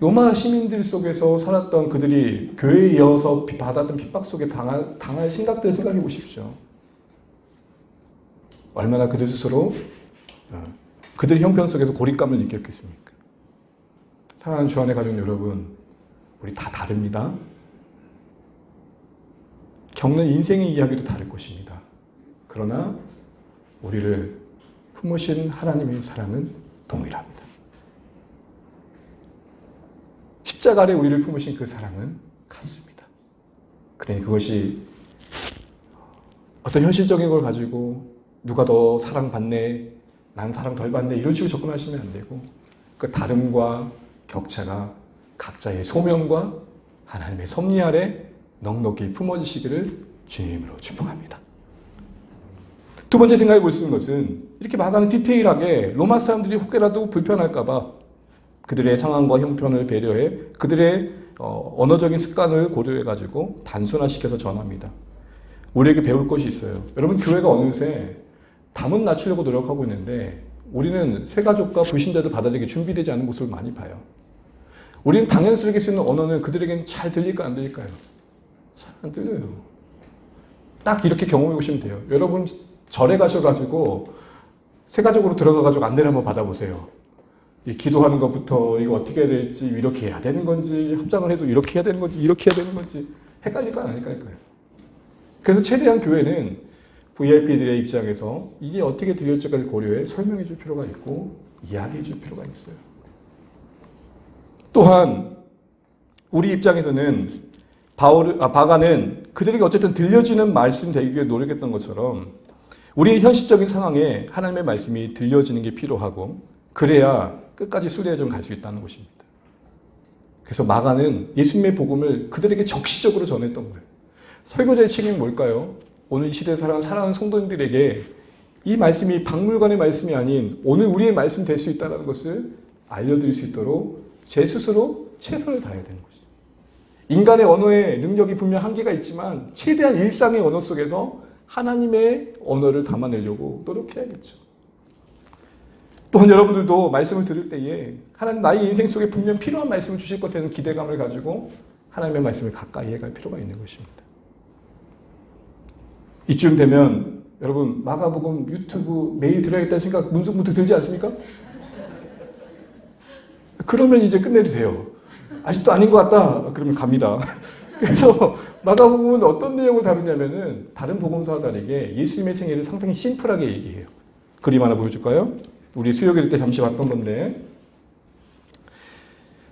로마 시민들 속에서 살았던 그들이 교회에 이어서 받았던 핍박 속에 당할 생각들을 생각해 보십시오. 얼마나 그들 스스로 그들의 형편 속에서 고립감을 느꼈겠습니까? 사랑하는 주 안에 가족 여러분, 우리 다 다릅니다. 겪는 인생의 이야기도 다를 것입니다. 그러나 우리를 품으신 하나님의 사랑은 동일합니다. 십자가 아래 우리를 품으신 그 사랑은 같습니다. 그러니 그것이 어떤 현실적인 걸 가지고 누가 더 사랑받네, 난 사랑 덜 받네 이런 식으로 접근하시면 안 되고 그 다름과 격차가 각자의 소명과 하나님의 섭리 아래 넉넉히 품어지시기를 주님으로 축복합니다. 두 번째 생각해 볼 수 있는 것은 이렇게 마가는 디테일하게 로마 사람들이 혹여라도 불편할까 봐 그들의 상황과 형편을 배려해 그들의 언어적인 습관을 고려해가지고 단순화시켜서 전합니다. 우리에게 배울 것이 있어요. 여러분, 교회가 어느새 담은 낮추려고 노력하고 있는데 우리는 새가족과 불신자도 받아들이기 준비되지 않은 모습을 많이 봐요. 우리는 당연스럽게 쓰는 언어는 그들에게는 잘 들릴까요? 안 들릴까요? 잘 안 들려요. 딱 이렇게 경험해 보시면 돼요. 여러분 절에 가셔가지고 새가족으로 들어가가지고 안내를 한번 받아보세요. 이 기도하는 것부터 이거 어떻게 해야 될지, 이렇게 해야 되는 건지, 합장을 해도 이렇게 해야 되는 건지, 이렇게 해야 되는 건지 헷갈릴까요? 안 헷갈릴까요? 그래서 최대한 교회는 VIP들의 입장에서 이게 어떻게 드려질지까지 고려해 설명해 줄 필요가 있고 이야기해 줄 필요가 있어요. 또한 우리 입장에서는 바가는 그들에게 어쨌든 들려지는 말씀 되기 위해 노력했던 것처럼 우리의 현실적인 상황에 하나님의 말씀이 들려지는 게 필요하고 그래야 끝까지 순례의 갈 수 있다는 것입니다. 그래서 마가는 예수님의 복음을 그들에게 적시적으로 전했던 거예요. 설교자의 책임이 뭘까요? 오늘 이 시대에 살아가는 성도님들에게 이 말씀이 박물관의 말씀이 아닌 오늘 우리의 말씀 될 수 있다는 것을 알려드릴 수 있도록 제 스스로 최선을 다해야 되는 것이죠. 인간의 언어의 능력이 분명 한계가 있지만 최대한 일상의 언어 속에서 하나님의 언어를 담아내려고 노력해야겠죠. 또한 여러분들도 말씀을 들을 때에 하나님 나의 인생 속에 분명 필요한 말씀을 주실 것에 대한 기대감을 가지고 하나님의 말씀을 가까이 해갈 필요가 있는 것입니다. 이쯤 되면 여러분 마가복음 유튜브 매일 들어야겠다는 생각 문득문득 들지 않습니까? 그러면 이제 끝내도 돼요. 아직도 아닌 것 같다. 그러면 갑니다. 그래서 마가복음은 어떤 내용을 다루냐면은 다른 복음서와 다르게 예수님의 생애를 상당히 심플하게 얘기해요. 그림 하나 보여줄까요? 우리 수요일 때 잠시 봤던 건데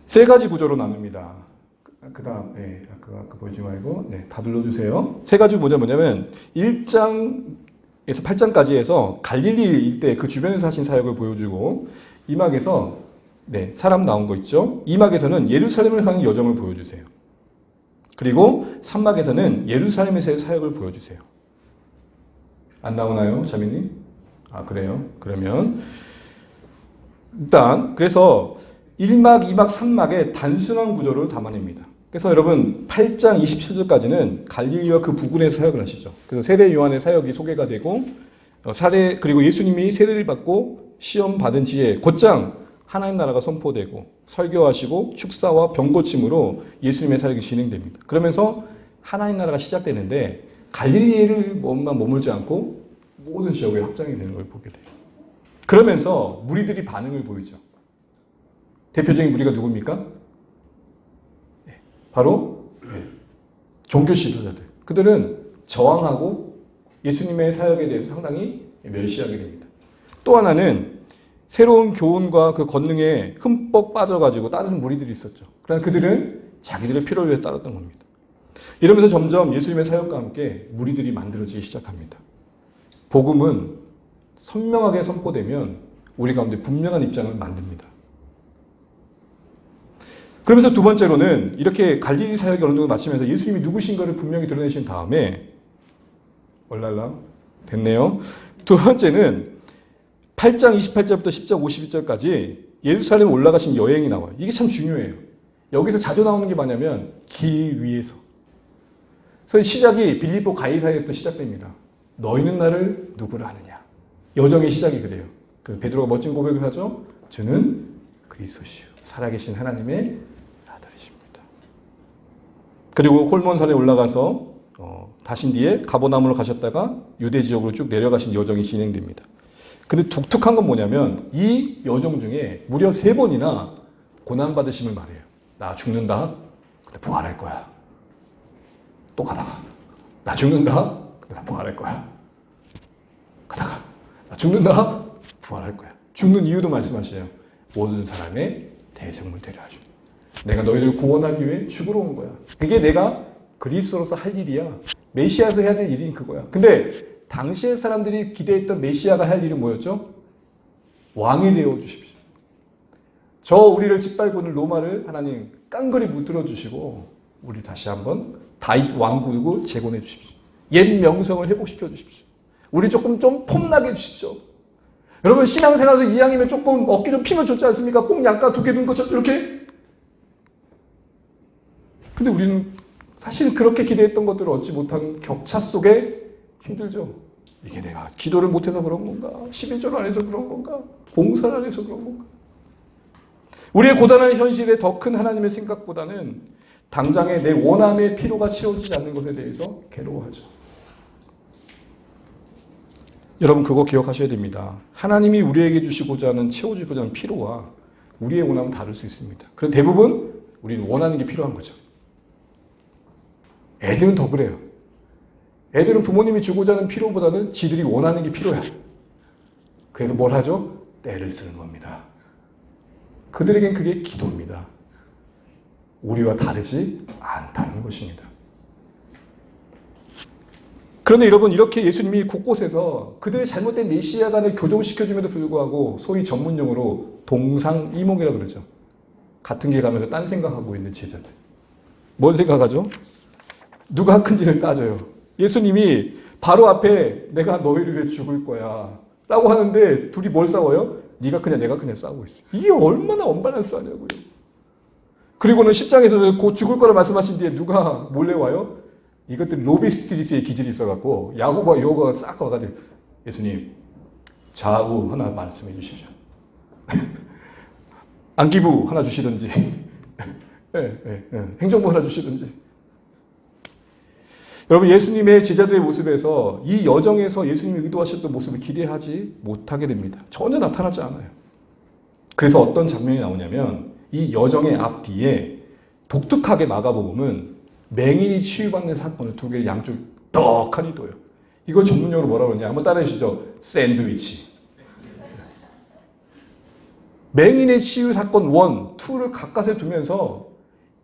세 가지 구조로 나눕니다. 그 다음, 아까 보지 말고, 다 눌러주세요. 세 가지 구조가 뭐냐면 1장에서 8장까지 해서 갈릴리 일대 그 주변에서 하신 사역을 보여주고 2막에서 사람 나온 거 있죠. 2막에서는 예루살렘을 향한 여정을 보여주세요. 그리고 3막에서는 예루살렘에서의 사역을 보여주세요. 안 나오나요, 자매님? 아, 그래요? 그러면 일단 그래서 1막, 2막, 3막의 단순한 구조를 담아냅니다. 그래서 여러분 8장 27절까지는 갈릴리와 그 부근의 사역을 하시죠. 그래서 세례 요한의 사역이 소개가 되고 그리고 예수님이 세례를 받고 시험 받은 뒤에 곧장 하나님 나라가 선포되고 설교하시고 축사와 병고침으로 예수님의 사역이 진행됩니다. 그러면서 하나님 나라가 시작되는데 갈릴리를 머물지 않고 모든 지역에 확장이 되는 걸 보게 돼요. 그러면서 무리들이 반응을 보이죠. 대표적인 무리가 누굽니까? 바로 종교 지도자들. 그들은 저항하고 예수님의 사역에 대해서 상당히 멸시하게 됩니다. 또 하나는 새로운 교훈과 그 권능에 흠뻑 빠져가지고 따르는 무리들이 있었죠. 그러나 그들은 자기들의 필요를 위해서 따랐던 겁니다. 이러면서 점점 예수님의 사역과 함께 무리들이 만들어지기 시작합니다. 복음은 선명하게 선포되면 우리 가운데 분명한 입장을 만듭니다. 그러면서 두 번째로는 이렇게 갈릴리 사역이 어느 정도 마치면서 예수님이 누구신가를 분명히 드러내신 다음에 올랄라 됐네요. 두 번째는 8장 28절부터 10장 52절까지 예루살렘 올라가신 여행이 나와요. 이게 참 중요해요. 여기서 자주 나오는 게 뭐냐면 길 위에서. 그래서 시작이 빌립보 가이사랴부터 시작됩니다. 너희는 나를 누구라 하느냐. 여정의 시작이 그래요. 그 베드로가 멋진 고백을 하죠. 주는 그리스도시요 살아계신 하나님의 아들이십니다. 그리고 홀몬산에 올라가서 다신 뒤에 가버나움으로 가셨다가 유대 지역으로 쭉 내려가신 여정이 진행됩니다. 근데 독특한 건 뭐냐면 이 여정 중에 무려 3번이나 고난받으심을 말해요. 나 죽는다. 근데 부활할 거야. 또 가다가 나 죽는다. 근데 나 부활할 거야. 가다가 나 죽는다. 부활할 거야. 죽는 이유도 말씀하셔요. 모든 사람의 대성물 되려 하죠. 내가 너희를 구원하기 위해 죽으러 온 거야. 그게 내가 그리스도로서 할 일이야. 메시아에서 해야 될 일이 그거야. 근데 당시의 사람들이 기대했던 메시아가 할 일은 뭐였죠? 왕이 되어 주십시오. 저 우리를 짓밟고 있는 로마를 하나님 깡그리 무들어 주시고 우리 다시 한번 다윗 왕국을 재건해 주십시오. 옛 명성을 회복시켜 주십시오. 우리 조금 좀 폼나게 해주십시오. 여러분 신앙생활에서 이왕이면 조금 어깨 좀 피면 좋지 않습니까? 꼭 양가 2개 든 것처럼 이렇게. 근데 우리는 사실 그렇게 기대했던 것들을 얻지 못한 격차 속에 힘들죠. 이게 내가 기도를 못해서 그런 건가? 11조를 안 해서 그런 건가? 봉사를 안 해서 그런 건가? 우리의 고단한 현실에 더 큰 하나님의 생각보다는 당장의 내 원함의 피로가 채워지지 않는 것에 대해서 괴로워하죠. 여러분 그거 기억하셔야 됩니다. 하나님이 우리에게 주시고자 하는 채워주고자 하는 피로와 우리의 원함은 다를 수 있습니다. 그런데 대부분 우리는 원하는 게 필요한 거죠. 애들은 더 그래요. 애들은 부모님이 주고자 하는 필요보다는 지들이 원하는 게 필요해. 그래서 뭘 하죠? 때를 쓰는 겁니다. 그들에겐 그게 기도입니다. 우리와 다르지 않다는 것입니다. 그런데 여러분 이렇게 예수님이 곳곳에서 그들의 잘못된 메시아관을 교정시켜줌에도 불구하고 소위 전문용어로 동상이몽이라고 그러죠. 같은 길 가면서 딴 생각하고 있는 제자들. 뭔 생각하죠? 누가 큰지를 따져요. 예수님이 바로 앞에 내가 너희를 위해 죽을 거야 라고 하는데 둘이 뭘 싸워요? 네가 크냐 내가 크냐 싸우고 있어요. 이게 얼마나 언밸런스 하냐고요. 그리고는 10장에서 곧 죽을 거라 말씀하신 뒤에 누가 몰래 와요? 이것들 로비 스트리트에 기질이 있어갖고 야고보와 요거가 싹 와가지고 예수님 좌우 하나 말씀해 주십시오. 안기부 하나 주시든지 행정부 하나 주시든지. 여러분, 예수님의 제자들의 모습에서 이 여정에서 예수님이 의도하셨던 모습을 기대하지 못하게 됩니다. 전혀 나타나지 않아요. 그래서 어떤 장면이 나오냐면 이 여정의 앞뒤에 독특하게 마가복음은 맹인이 치유받는 사건을 두 개를 양쪽 떡하니 둬요. 이걸 전문용어로 뭐라고 그러냐? 한번 따라해 주시죠. 샌드위치. 맹인의 치유 사건 1, 2를 가까스에 두면서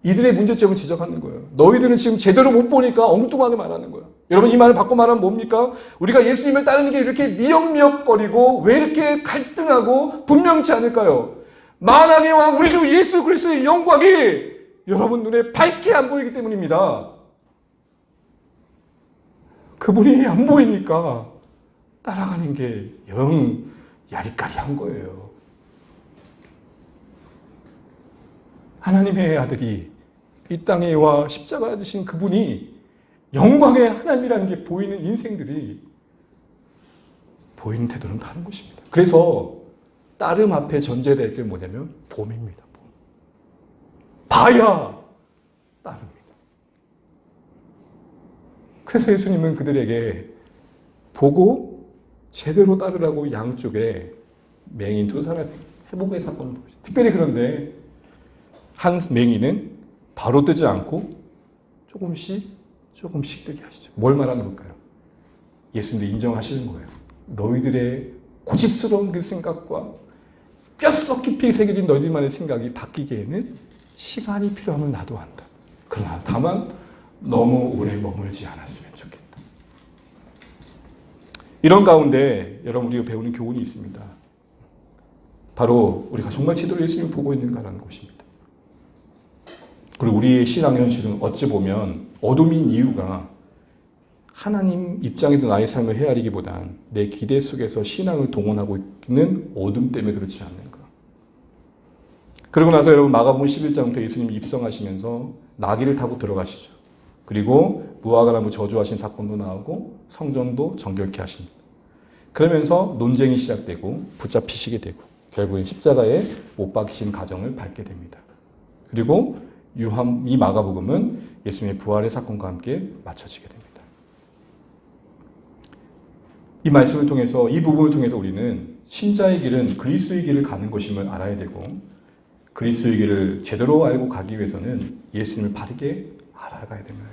이들의 문제점을 지적하는 거예요. 너희들은 지금 제대로 못 보니까 엉뚱하게 말하는 거예요. 여러분, 이 말을 바꿔 말하면 뭡니까? 우리가 예수님을 따르는 게 이렇게 미역미역거리고 왜 이렇게 갈등하고 분명치 않을까요? 만왕의 왕 우리 주 예수 그리스도의 영광이 여러분 눈에 밝게 안 보이기 때문입니다. 그분이 안 보이니까 따라가는 게 영 야리까리한 거예요. 하나님의 아들이 이 땅에 와 십자가에 지신 그분이 영광의 하나님이라는 게 보이는 인생들이 보이는 태도는 다른 것입니다. 그래서 따름 앞에 전제될 게 뭐냐면 봄입니다. 봄. 봐야 따릅니다. 그래서 예수님은 그들에게 보고 제대로 따르라고 양쪽에 맹인 두 사람의 회복의 사건을 보여요. 특별히 그런데 한 맹인은 바로 뜨지 않고 조금씩 뜨게 하시죠. 뭘 말하는 걸까요? 예수님도 인정하시는 거예요. 너희들의 고집스러운 그 생각과 뼛속 깊이 새겨진 너희들만의 생각이 바뀌기에는 시간이 필요함을 나도 안다. 그러나 다만 너무 오래 머물지 않았으면 좋겠다. 이런 가운데 여러분 우리가 배우는 교훈이 있습니다. 바로 우리가 정말 제대로 예수님을 보고 있는가라는 것입니다. 그리고 우리의 신앙 현실은 어찌 보면 어둠인 이유가 하나님 입장에서 나의 삶을 헤아리기보단 내 기대 속에서 신앙을 동원하고 있는 어둠 때문에 그렇지 않는가. 그러고 나서 여러분 마가복음 11장부터 예수님이 입성하시면서 나귀를 타고 들어가시죠. 그리고 무화과나무 저주하신 사건도 나오고 성전도 정결케 하십니다. 그러면서 논쟁이 시작되고 붙잡히시게 되고 결국엔 십자가에 못 박히신 가정을 밟게 됩니다. 그리고 이 마가복음은 예수님의 부활의 사건과 함께 맞춰지게 됩니다. 이 말씀을 통해서 이 부분을 통해서 우리는 신자의 길은 그리스도의 길을 가는 것임을 알아야 되고 그리스도의 길을 제대로 알고 가기 위해서는 예수님을 바르게 알아가야 됩니다.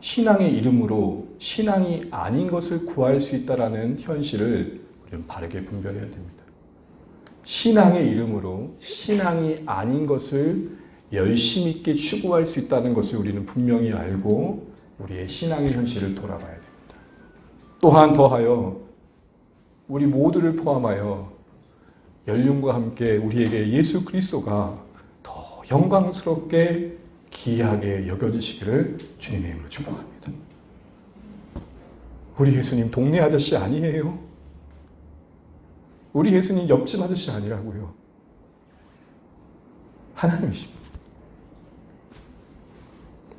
신앙의 이름으로 신앙이 아닌 것을 구할 수 있다는 현실을 우리는 바르게 분별해야 됩니다. 신앙의 이름으로 신앙이 아닌 것을 열심 있게 추구할 수 있다는 것을 우리는 분명히 알고 우리의 신앙의 현실을 돌아봐야 됩니다. 또한 더하여 우리 모두를 포함하여 연륜과 함께 우리에게 예수 그리스도가 더 영광스럽게 귀하게 여겨지시기를 주님의 이름으로 축복합니다. 우리 예수님 동네 아저씨 아니에요. 우리 예수님 옆집 아저씨 아니라고요. 하나님이십니다.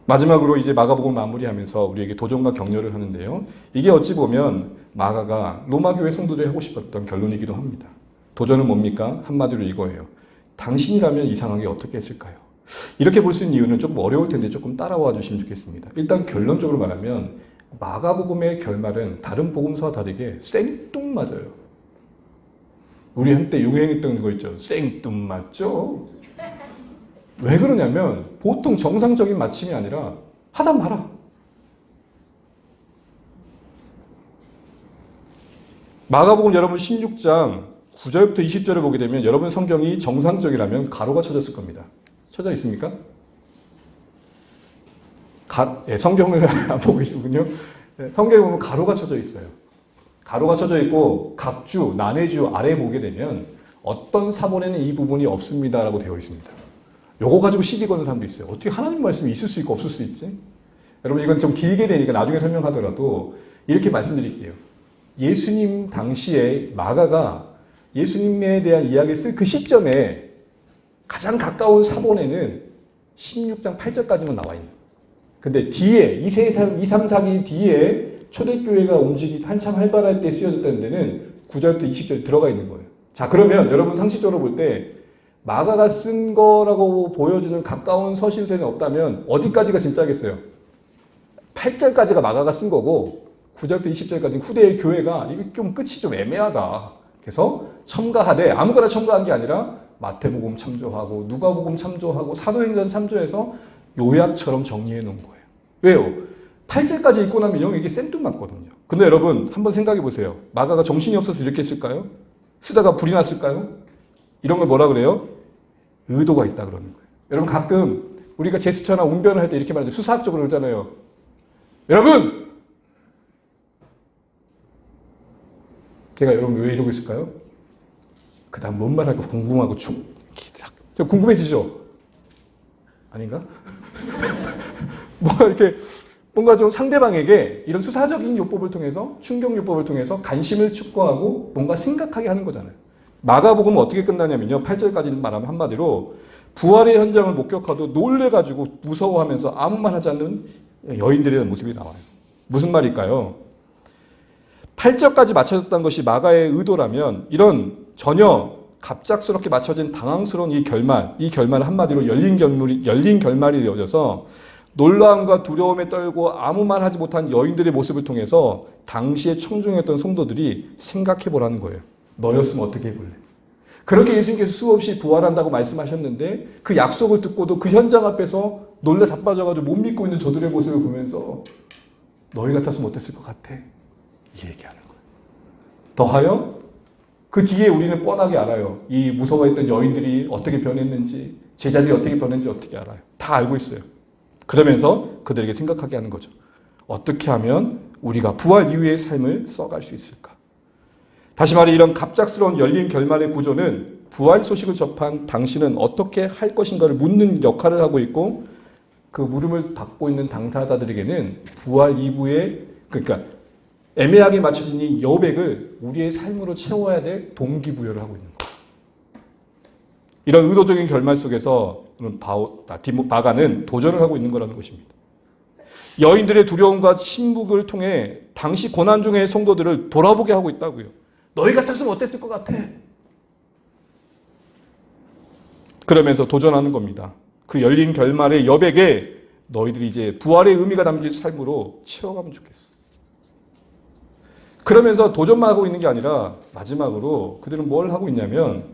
마지막으로 이제 마가복음 마무리하면서 우리에게 도전과 격려를 하는데요. 이게 어찌 보면 마가가 로마 교회 성도들이 하고 싶었던 결론이기도 합니다. 도전은 뭡니까? 한마디로 이거예요. 당신이라면 이상하게 어떻게 했을까요? 이렇게 볼 수 있는 이유는 조금 어려울 텐데 조금 따라와 주시면 좋겠습니다. 일단 결론적으로 말하면 마가복음의 결말은 다른 복음서와 다르게 생뚱맞아요. 우리 한때 유행했던 거 있죠. 생뚱맞죠? 왜 그러냐면 보통 정상적인 마침이 아니라 하다 말아. 마가복음 여러분 16장 9절부터 20절을 보게 되면 여러분 성경이 정상적이라면 가로가 쳐졌을 겁니다. 쳐져 있습니까? 성경을 안 보고 계시군요. 성경에 보면 가로가 쳐져 있어요. 가로가 쳐져 있고 각주, 난해주 아래에 보게 되면 어떤 사본에는 이 부분이 없습니다라고 되어 있습니다. 요거 가지고 시비 거는 사람도 있어요. 어떻게 하나님 말씀이 있을 수 있고 없을 수 있지? 여러분 이건 좀 길게 되니까 나중에 설명하더라도 이렇게 말씀드릴게요. 예수님 당시에 마가가 예수님에 대한 이야기를 쓸 그 시점에 가장 가까운 사본에는 16장 8절까지만 나와 있는. 근데 뒤에 2, 3, 4기 뒤에 초대교회가 움직이 한참 활발할 때 쓰여졌다는 데는 9절부터 20절 들어가 있는 거예요. 자, 그러면 여러분 상식적으로 볼 때 마가가 쓴 거라고 보여주는 가까운 서신서는 없다면 어디까지가 진짜겠어요? 8절까지가 마가가 쓴 거고 9절부터 20절까지 후대의 교회가 이게 좀 끝이 좀 애매하다. 그래서 첨가하되 아무거나 첨가한 게 아니라 마태복음 참조하고 누가복음 참조하고 사도행전 참조해서 요약처럼 정리해 놓은 거예요. 왜요? 8절까지 읽고 나면 영 이게 생뚱맞거든요. 근데 여러분 한번 생각해 보세요. 마가가 정신이 없어서 이렇게 했을까요? 쓰다가 불이 났을까요? 이런 걸 뭐라 그래요? 의도가 있다 그러는 거예요. 여러분 가끔 우리가 제스처나 운변을 할 때 이렇게 말하죠. 수사학적으로 그러잖아요. 여러분! 걔가 여러분 왜 이러고 있을까요? 그 다음 뭔 말할까 궁금하고 좀 궁금해지죠? 아닌가? 뭔가 좀 상대방에게 이런 수사적인 요법을 통해서 충격 요법을 통해서 관심을 축구하고 뭔가 생각하게 하는 거잖아요. 마가복음은 어떻게 끝나냐면요. 8절까지 말하면 한마디로 부활의 현장을 목격하도 놀래가지고 무서워하면서 아무 말 하지 않는 여인들의 모습이 나와요. 무슨 말일까요? 8절까지 맞춰졌다는 것이 마가의 의도라면 이런 전혀 갑작스럽게 맞춰진 당황스러운 이 결말은 한마디로 열린 결말이 되어져서 놀라움과 두려움에 떨고 아무 말 하지 못한 여인들의 모습을 통해서 당시에 청중이었던 성도들이 생각해 보라는 거예요. 너였으면 어떻게 해볼래? 그렇게 예수님께서 수없이 부활한다고 말씀하셨는데 그 약속을 듣고도 그 현장 앞에서 놀라 자빠져가지고 못 믿고 있는 저들의 모습을 보면서 너희 같았으면 어땠을 것 같아? 이 얘기하는 거예요. 더하여 그 뒤에 우리는 뻔하게 알아요. 이 무서워했던 여인들이 어떻게 변했는지 제자들이 어떻게 변했는지 어떻게 알아요. 다 알고 있어요. 그러면서 그들에게 생각하게 하는 거죠. 어떻게 하면 우리가 부활 이후의 삶을 써갈 수 있을까? 다시 말해 이런 갑작스러운 열린 결말의 구조는 부활 소식을 접한 당신은 어떻게 할 것인가를 묻는 역할을 하고 있고 그 물음을 받고 있는 당사자들에게는 부활 이후에 그러니까 애매하게 맞춰진 이 여백을 우리의 삶으로 채워야 될 동기부여를 하고 있는 거예요. 이런 의도적인 결말 속에서 마가는 도전을 하고 있는 거라는 것입니다. 여인들의 두려움과 침묵을 통해 당시 고난 중의 성도들을 돌아보게 하고 있다고요. 너희 같았으면 어땠을 것 같아? 그러면서 도전하는 겁니다. 그 열린 결말의 여백에 너희들이 이제 부활의 의미가 담긴 삶으로 채워가면 좋겠어. 그러면서 도전만 하고 있는 게 아니라 마지막으로 그들은 뭘 하고 있냐면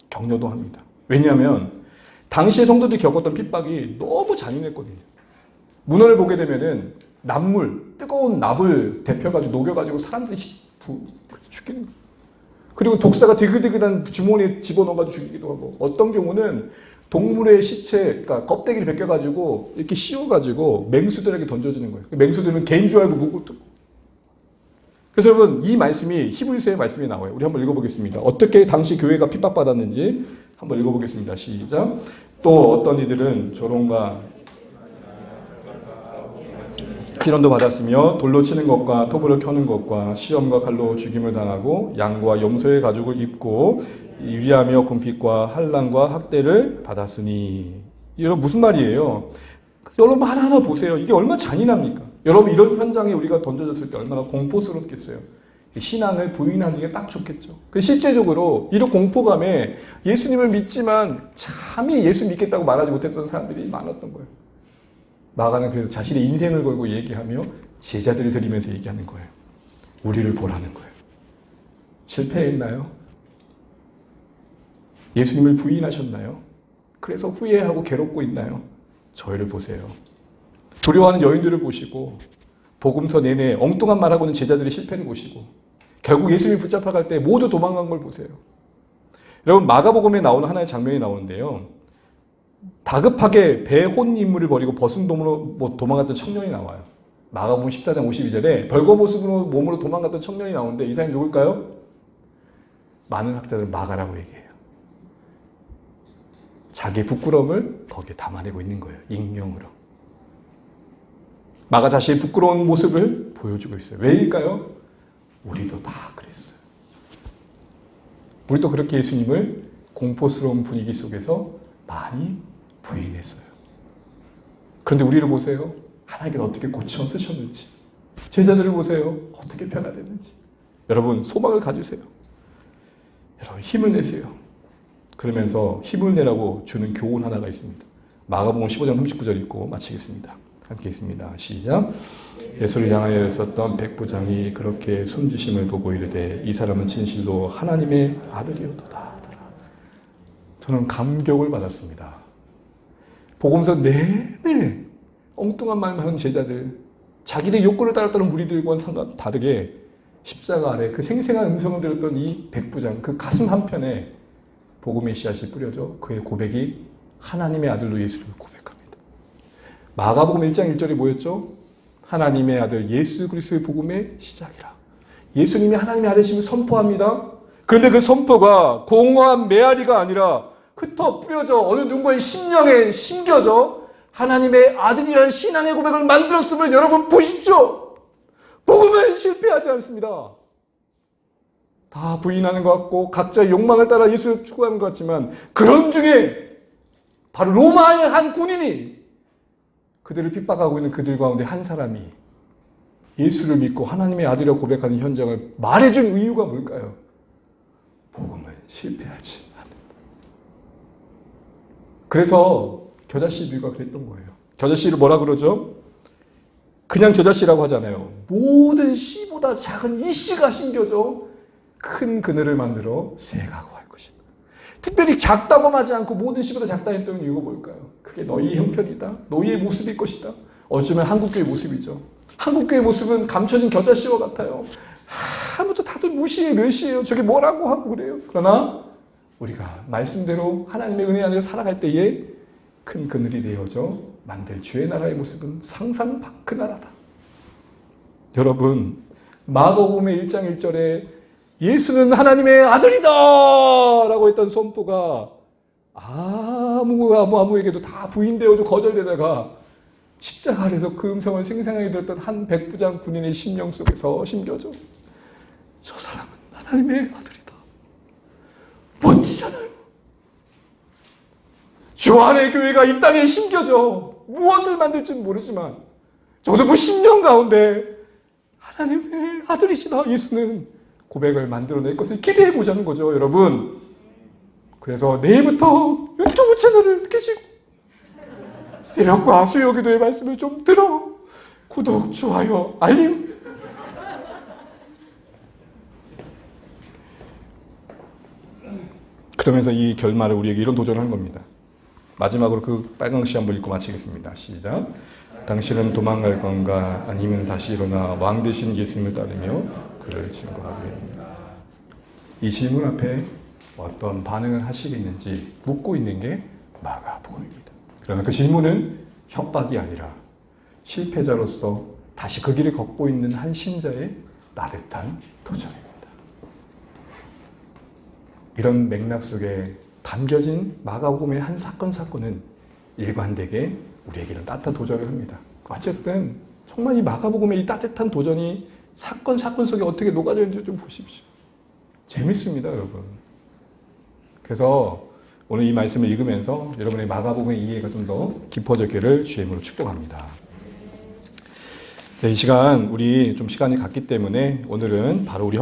격려도 합니다. 왜냐하면 당시의 성도들이 겪었던 핍박이 너무 잔인했거든요. 문헌을 보게 되면은 뜨거운 납을 데펴가지고 녹여가지고 사람들이 죽이는 거예요. 그리고 독사가 디그디그한 주머니에 집어넣어가지고 죽이기도 하고 어떤 경우는 동물의 시체, 그러니까 껍데기를 벗겨가지고 이렇게 씌워가지고 맹수들에게 던져주는 거예요. 맹수들은 개인 줄 알고 묵고 그래서 여러분 이 말씀이 히브리서의 말씀이 나와요. 우리 한번 읽어보겠습니다. 어떻게 당시 교회가 핍박받았는지 한번 읽어보겠습니다. 시작. 또 어떤 이들은 조롱과 비난도 받았으며 돌로 치는 것과 토불을 켜는 것과 시험과 칼로 죽임을 당하고 양과 염소의 가죽을 입고 유리하며 궁핍과 환난과 학대를 받았으니 여러분 무슨 말이에요? 여러분 하나하나 보세요. 이게 얼마나 잔인합니까? 여러분 이런 현장에 우리가 던져졌을 때 얼마나 공포스럽겠어요. 신앙을 부인하는 게 딱 좋겠죠. 실제적으로 이런 공포감에 예수님을 믿지만 참이 예수 믿겠다고 말하지 못했던 사람들이 많았던 거예요. 마가는 그래서 자신의 인생을 걸고 얘기하며 제자들을 들이면서 얘기하는 거예요. 우리를 보라는 거예요. 실패했나요? 예수님을 부인하셨나요? 그래서 후회하고 괴롭고 있나요? 저희를 보세요. 두려워하는 여인들을 보시고 복음서 내내 엉뚱한 말하고는 제자들의 실패를 보시고 결국 예수님이 붙잡혀 갈 때 모두 도망간 걸 보세요. 여러분 마가복음에 나오는 하나의 장면이 나오는데요. 다급하게 배혼 임무를 버리고 벗은몸으로 도망갔던 청년이 나와요. 마가복음 14장 52절에 벌거벗은 몸으로 도망갔던 청년이 나오는데 이 사람이 누굴까요? 많은 학자들은 마가라고 얘기해요. 자기의 부끄러움을 거기에 담아내고 있는 거예요. 익명으로. 마가 자신의 부끄러운 모습을 보여주고 있어요. 왜일까요? 우리도 다 그랬어요. 우리도 그렇게 예수님을 공포스러운 분위기 속에서 많이 부인했어요. 그런데 우리를 보세요. 하나님께서 어떻게 고쳐 쓰셨는지. 제자들을 보세요. 어떻게 변화됐는지. 여러분 소망을 가지세요. 여러분 힘을 내세요. 그러면서 힘을 내라고 주는 교훈 하나가 있습니다. 마가복음 15장 39절 읽고 마치겠습니다. 함께 읽습니다. 시작. 예수를 향하여 있었던 백부장이 그렇게 숨지심을 보고 이르되 이 사람은 진실로 하나님의 아들이었도다 하더라. 저는 감격을 받았습니다. 복음서 내내 엉뚱한 말만 하는 제자들, 자기의 욕구를 따랐다는 무리들과는 다르게 십자가 아래 그 생생한 음성을 들었던 이 백부장, 그 가슴 한편에 복음의 씨앗이 뿌려져 그의 고백이 하나님의 아들로 예수를 고백합니다. 마가복음 1장 1절이 뭐였죠? 하나님의 아들 예수 그리스도의 복음의 시작이라. 예수님이 하나님의 아들이심을 선포합니다. 그런데 그 선포가 공허한 메아리가 아니라 흩어 뿌려져 어느 누군가의 심령에 심겨져 하나님의 아들이라는 신앙의 고백을 만들었음을 여러분 보십시오. 복음은 실패하지 않습니다. 다 부인하는 것 같고 각자의 욕망을 따라 예수를 추구하는 것 같지만 그런 중에 바로 로마의 한 군인이 그들을 핍박하고 있는 그들 가운데 한 사람이 예수를 믿고 하나님의 아들이라고 고백하는 현장을 말해준 이유가 뭘까요? 복음은 실패하지 않는다. 그래서 겨자씨들과 그랬던 거예요. 겨자씨를 뭐라 그러죠? 그냥 겨자씨라고 하잖아요. 모든 씨보다 작은 이 씨가 심겨져 큰 그늘을 만들어 새가 구할 것이다. 특별히 작다고 하지 않고 모든 씨보다 작다 했던 이유가 뭘까요? 그게 너희의 형편이다. 너희의 모습일 것이다. 어쩌면 한국교회 모습이죠. 한국교회 모습은 감춰진 겨자씨와 같아요. 아무도 다들 무시해 멸시해요. 저게 뭐라고 하고 그래요. 그러나 우리가 말씀대로 하나님의 은혜 안에서 살아갈 때에 큰 그늘이 되어져 만들 주의 나라의 모습은 상상 밖 그 나라다. 여러분 마가복음의 1장 1절에 예수는 하나님의 아들이다 라고 했던 선포가 아무에게도 다 부인되어져 거절되다가 십자가 아래서 그 음성을 생생하게 들었던 한 백부장 군인의 심령 속에서 심겨져 저 사람은 하나님의 아들이다. 멋지잖아요. 주 안의 교회가 이 땅에 심겨져 무엇을 만들지는 모르지만 저도 그 심령 가운데 하나님의 아들이시다 예수는 고백을 만들어낼 것을 기대해 보자는 거죠, 여러분. 그래서 내일부터 유튜브 채널을 켜시고 새벽과 수요기도의 말씀을 좀 들어 구독, 좋아요, 알림. 그러면서 이 결말을 우리에게 이런 도전을 한 겁니다. 마지막으로 그 빨간 글씨 한번 읽고 마치겠습니다. 시작. 당신은 도망갈 건가 아니면 다시 일어나 왕 되신 예수님을 따르며 그를 증거하겠습니다. 이 질문 앞에 어떤 반응을 하시겠는지 묻고 있는 게 마가복음입니다. 그러나 그 질문은 협박이 아니라 실패자로서 다시 그 길을 걷고 있는 한 신자의 따뜻한 도전입니다. 이런 맥락 속에 담겨진 마가복음의 한 사건은 일관되게 우리에게는 따뜻한 도전을 합니다. 어쨌든 정말 이 마가복음의 이 따뜻한 도전이 사건 속에 어떻게 녹아져 있는지 좀 보십시오. 재밌습니다, 여러분. 그래서 오늘 이 말씀을 읽으면서 여러분의 마가복음의 이해가 좀 더 깊어졌기를 주의 이름으로 축복합니다. 네, 이 시간 우리 좀 시간이 갔기 때문에 오늘은 바로 우리